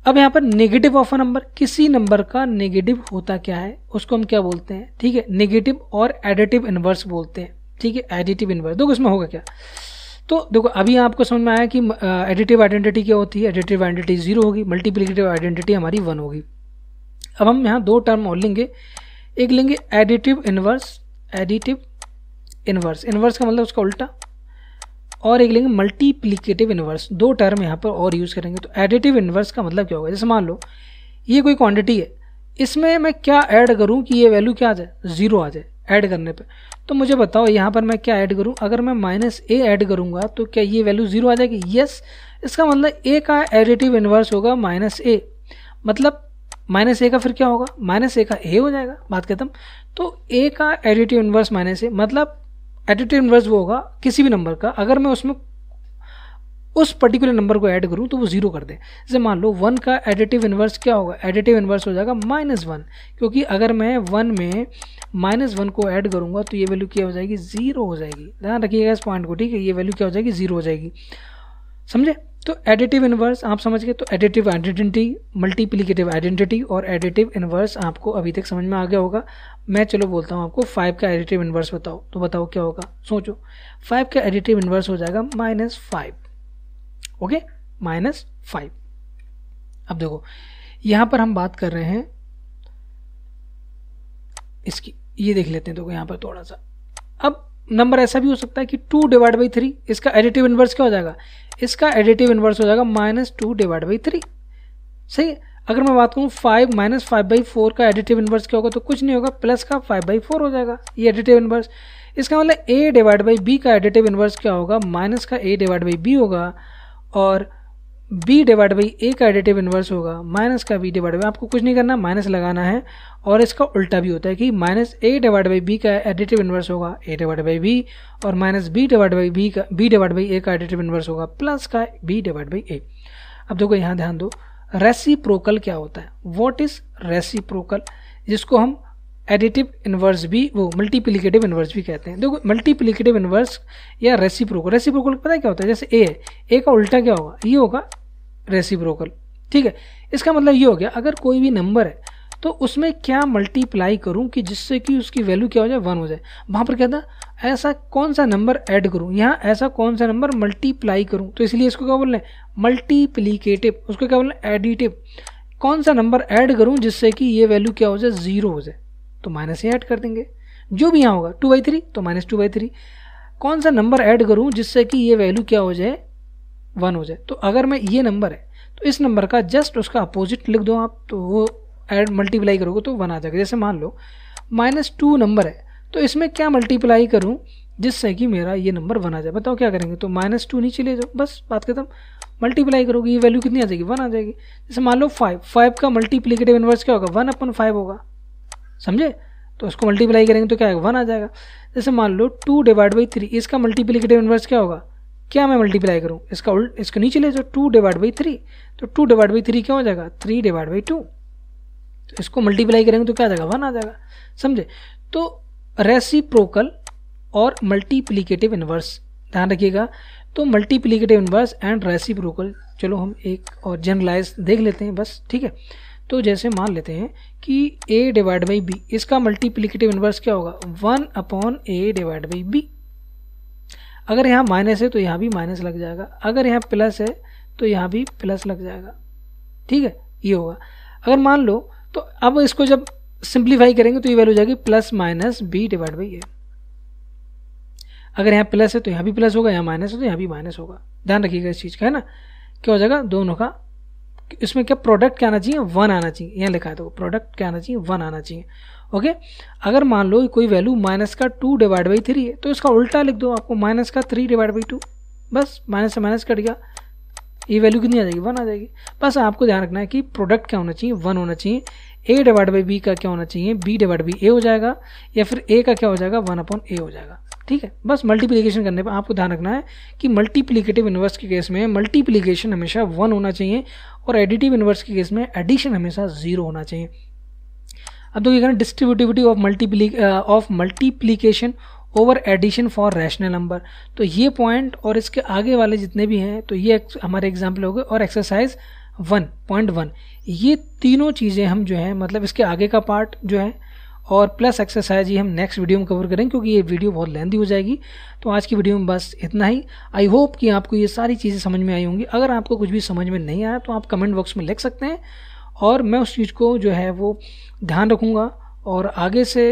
अब यहाँ पर नेगेटिव ऑफ अ नंबर, किसी नंबर का नेगेटिव होता क्या है उसको हम क्या बोलते हैं, ठीक है, नेगेटिव और एडिटिव इनवर्स बोलते हैं, ठीक है, एडिटिव इनवर्स। देखो इसमें होगा क्या, तो देखो अभी आपको समझ में आया कि एडिटिव आइडेंटिटी क्या होती है। एडिटिव आइडेंटिटी 0 होगी, मल्टीप्लिकेटिव आइडेंटिटी हमारी 1 होगी। अब हम यहाँ 2 टर्म और लेंगे, एक लेंगे एडिटिव इनवर्स, इनवर्स का मतलब उसका उल्टा, और एक लेंगे मल्टीप्लिकेटिव इनवर्स। 2 टर्म यहाँ पर और यूज़ करेंगे। तो एडिटिव इनवर्स का मतलब क्या होगा, जैसे मान लो ये कोई क्वांटिटी है, इसमें मैं क्या ऐड करूँ कि ये वैल्यू क्या आ जाए, 0 आ जाए ऐड करने पे। तो मुझे बताओ यहाँ पर मैं क्या ऐड करूँ, अगर मैं -a ऐड करूँगा तो क्या ये वैल्यू 0 आ जाएगी, यस। इसका मतलब a का एडिटिव इनवर्स होगा -a, मतलब -a का फिर क्या होगा, -a का a हो जाएगा, बात खत्म। तो a का एडिटिव इनवर्स -a, मतलब एडिटिव इनवर्स वो होगा किसी भी नंबर का, अगर मैं उसमें उस पर्टिकुलर नंबर को ऐड करूं तो वो 0 कर दे। जैसे मान लो 1 का एडिटिव इनवर्स क्या होगा, एडिटिव इनवर्स हो जाएगा -1, क्योंकि अगर मैं 1 में -1 को ऐड करूंगा तो ये वैल्यू क्या हो जाएगी, 0 हो जाएगी। ध्यान रखिएगा इस पॉइंट को, ठीक है, ये वैल्यू क्या हो जाएगी, 0 हो जाएगी, समझे। तो एडिटिव इनवर्स आप समझ गए। तो एडिटिव आइडेंटिटी, मल्टीप्लिकेटिव आइडेंटिटी और एडिटिव इनवर्स आपको अभी तक समझ में आ गया होगा। मैं चलो बोलता हूँ आपको 5 का एडिटिव इनवर्स बताओ, तो बताओ क्या होगा, सोचो। 5 का एडिटिव इनवर्स हो जाएगा -5, ओके, -5। अब देखो यहाँ पर हम बात कर रहे हैं इसकी, ये देख लेते हैं। देखो यहाँ पर थोड़ा सा, अब नंबर ऐसा भी हो सकता है कि 2 डिवाइड बाई 3, इसका एडिटिव इन्वर्स क्या हो जाएगा, इसका एडिटिव इन्वर्स हो जाएगा -2 डिवाइड बाई 3। सही है। अगर मैं बात करूँ 5 माइनस 5/4 का एडिटिव इन्वर्स क्या होगा, तो कुछ नहीं होगा, प्लस का 5/4 हो जाएगा ये एडिटिव इन्वर्स। इसका मतलब a डिवाइड बाई b का एडिटिव इन्वर्स क्या होगा, माइनस का a डिवाइड बाई b होगा, और b डिवाइड बाई a का एडिटिव इन्वर्स होगा माइनस का b डिवाइड बाई, आपको कुछ नहीं करना, माइनस लगाना है। और इसका उल्टा भी होता है कि minus a divide by b का एडिटिव इन्वर्स होगा a डिवाइड बाई b, और minus b divide by b divide by a का एडिटिव इन्वर्स होगा प्लस का b डिवाइड बाई a। अब देखो यहाँ ध्यान दो, रेसिप्रोकल क्या होता है, व्हाट इज रेसिप्रोकल, जिसको हम एडिटिव इन्वर्स भी, वो मल्टीप्लिकेटिव इन्वर्स भी कहते हैं। देखो मल्टीप्लिकेटिव इन्वर्स या रेसिप्रोकल पता है क्या होता है, जैसे ए है, ए का उल्टा क्या होगा, ये होगा रेसिप्रोकल। ठीक है, इसका मतलब ये हो गया, अगर कोई भी नंबर है तो उसमें क्या मल्टीप्लाई करूं कि जिससे कि उसकी वैल्यू क्या हो जाए, 1 हो जाए। वहां पर क्या था, ऐसा कौन सा नंबर ऐड करूं, यहाँ ऐसा कौन सा नंबर मल्टीप्लाई करूं, तो इसलिए इसको क्या बोल रहे हैं, मल्टीप्लिकेटिव, उसको क्या बोल रहे हैं, एडिटिव। कौन सा नंबर ऐड करूं जिससे कि ये वैल्यू क्या हो जाए, 0 हो जाए, तो माइनस से ऐड कर देंगे। जो भी यहाँ होगा 2/3 तो -2/3। कौन सा नंबर ऐड करूं जिससे कि ये वैल्यू क्या हो जाए, 1 हो जाए। तो अगर मैं ये नंबर है तो इस नंबर का जस्ट उसका अपोजिट लिख दो आप, तो वो ऐड मल्टीप्लाई करोगे तो 1 आ जाएगा। जैसे मान लो -2 नंबर है, तो इसमें क्या मल्टीप्लाई करूं जिससे कि मेरा ये नंबर 1 आ जाए, बताओ क्या करेंगे, तो -2 नीचे ले जाओ, बस बात खत्म। मल्टीप्लाई करोगे ये वैल्यू कितनी आ जाएगी, 1 आ जाएगी। जैसे मान लो 5 का मल्टीप्लिकेटिव इन्वर्स क्या होगा, 1/5 होगा, समझे, तो उसको मल्टीप्लाई करेंगे तो क्या आएगा, 1 आ जाएगा। जैसे मान लो 2 डिवाइड बाई 3, इसका मल्टीप्लिकेटिव इन्वर्स क्या होगा, क्या मैं मल्टीप्लाई करूं, इसका उल्ट, इसको नीचे ले जाओ, 2 डिवाइड बाई 3, तो 2 डिवाइड बाई 3 क्या हो जाएगा, 3 डिवाइड बाई 2, तो इसको मल्टीप्लाई करेंगे तो क्या आ जाएगा, 1 आ जाएगा, समझे। तो रेसिप्रोकल और मल्टीप्लिकेटिव इन्वर्स ध्यान रखिएगा। तो मल्टीप्लिकेटिव इन्वर्स एंड रेसिप्रोकल, चलो हम एक और जनरलाइज देख लेते हैं बस, ठीक है। तो जैसे मान लेते हैं कि a डिवाइड बाई b, इसका मल्टीप्लिकेटिव इन्वर्स क्या होगा, 1/a डिवाइड बाई b। अगर यहाँ माइनस है तो यहाँ भी माइनस लग जाएगा, अगर यहाँ प्लस है तो यहाँ भी प्लस लग जाएगा, ठीक है, ये होगा। अगर मान लो, तो अब इसको जब सिंप्लीफाई करेंगे तो ये वैल्यू हो जाएगी plus minus b divide by a। अगर यहाँ प्लस है तो यहाँ भी प्लस होगा, यहाँ माइनस है तो यहाँ भी माइनस होगा। ध्यान रखिएगा इस चीज़ का, है ना, क्या हो जाएगा, दोनों का इसमें क्या प्रोडक्ट क्या आना चाहिए, 1 आना चाहिए। यहाँ लिखा है तो प्रोडक्ट क्या आना चाहिए, 1 आना चाहिए। ओके, अगर मान लो कोई वैल्यू माइनस का 2 डिवाइड बाई 3 है, तो इसका उल्टा लिख दो आपको, माइनस का 3 डिवाइड बाई 2, बस माइनस से माइनस कट गया, ये वैल्यू कितनी आ जाएगी, 1 आ जाएगी। बस आपको ध्यान रखना है कि प्रोडक्ट क्या होना चाहिए, 1 होना चाहिए। a डिवाइड बाई b का क्या होना चाहिए, b डिवाइड बाई a हो जाएगा, या फिर a का क्या हो जाएगा, 1/a हो जाएगा, ठीक है। बस मल्टीप्लिकेशन करने पर आपको ध्यान रखना है कि मल्टीप्लिकेटिव इन्वर्स के केस में मल्टीप्लिकेशन हमेशा 1 होना चाहिए, और एडिटिव इन्वर्स के केस में एडिशन हमेशा 0 होना चाहिए। अब देखिएगा ना, distributivity of multiplication over addition for rational number, तो ये पॉइंट और इसके आगे वाले जितने भी हैं, तो ये हमारे एग्जाम्पल हो गए। और एक्सरसाइज 1.1, ये तीनों चीज़ें हम जो है, मतलब इसके आगे का पार्ट जो है और प्लस एक्सरसाइज, ये हम नेक्स्ट वीडियो में कवर करेंगे, क्योंकि ये वीडियो बहुत लेंथी हो जाएगी। तो आज की वीडियो में बस इतना ही। आई होप कि आपको ये सारी चीज़ें समझ में आई होंगी। अगर आपको कुछ भी समझ में नहीं आया तो आप कमेंट बॉक्स में लिख सकते हैं, और मैं उस चीज़ को जो है वो ध्यान रखूँगा, और आगे से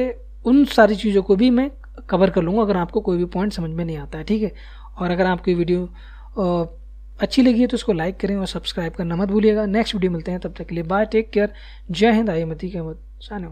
उन सारी चीज़ों को भी मैं कवर कर लूँगा अगर आपको कोई भी पॉइंट समझ में नहीं आता है, ठीक है। और अगर आपको ये वीडियो अच्छी लगी है तो इसको लाइक करें और सब्सक्राइब करना मत भूलिएगा। नेक्स्ट वीडियो मिलते हैं, तब तक के लिए बाय, टेक केयर, जय हिंद, आई मती के मत, साने।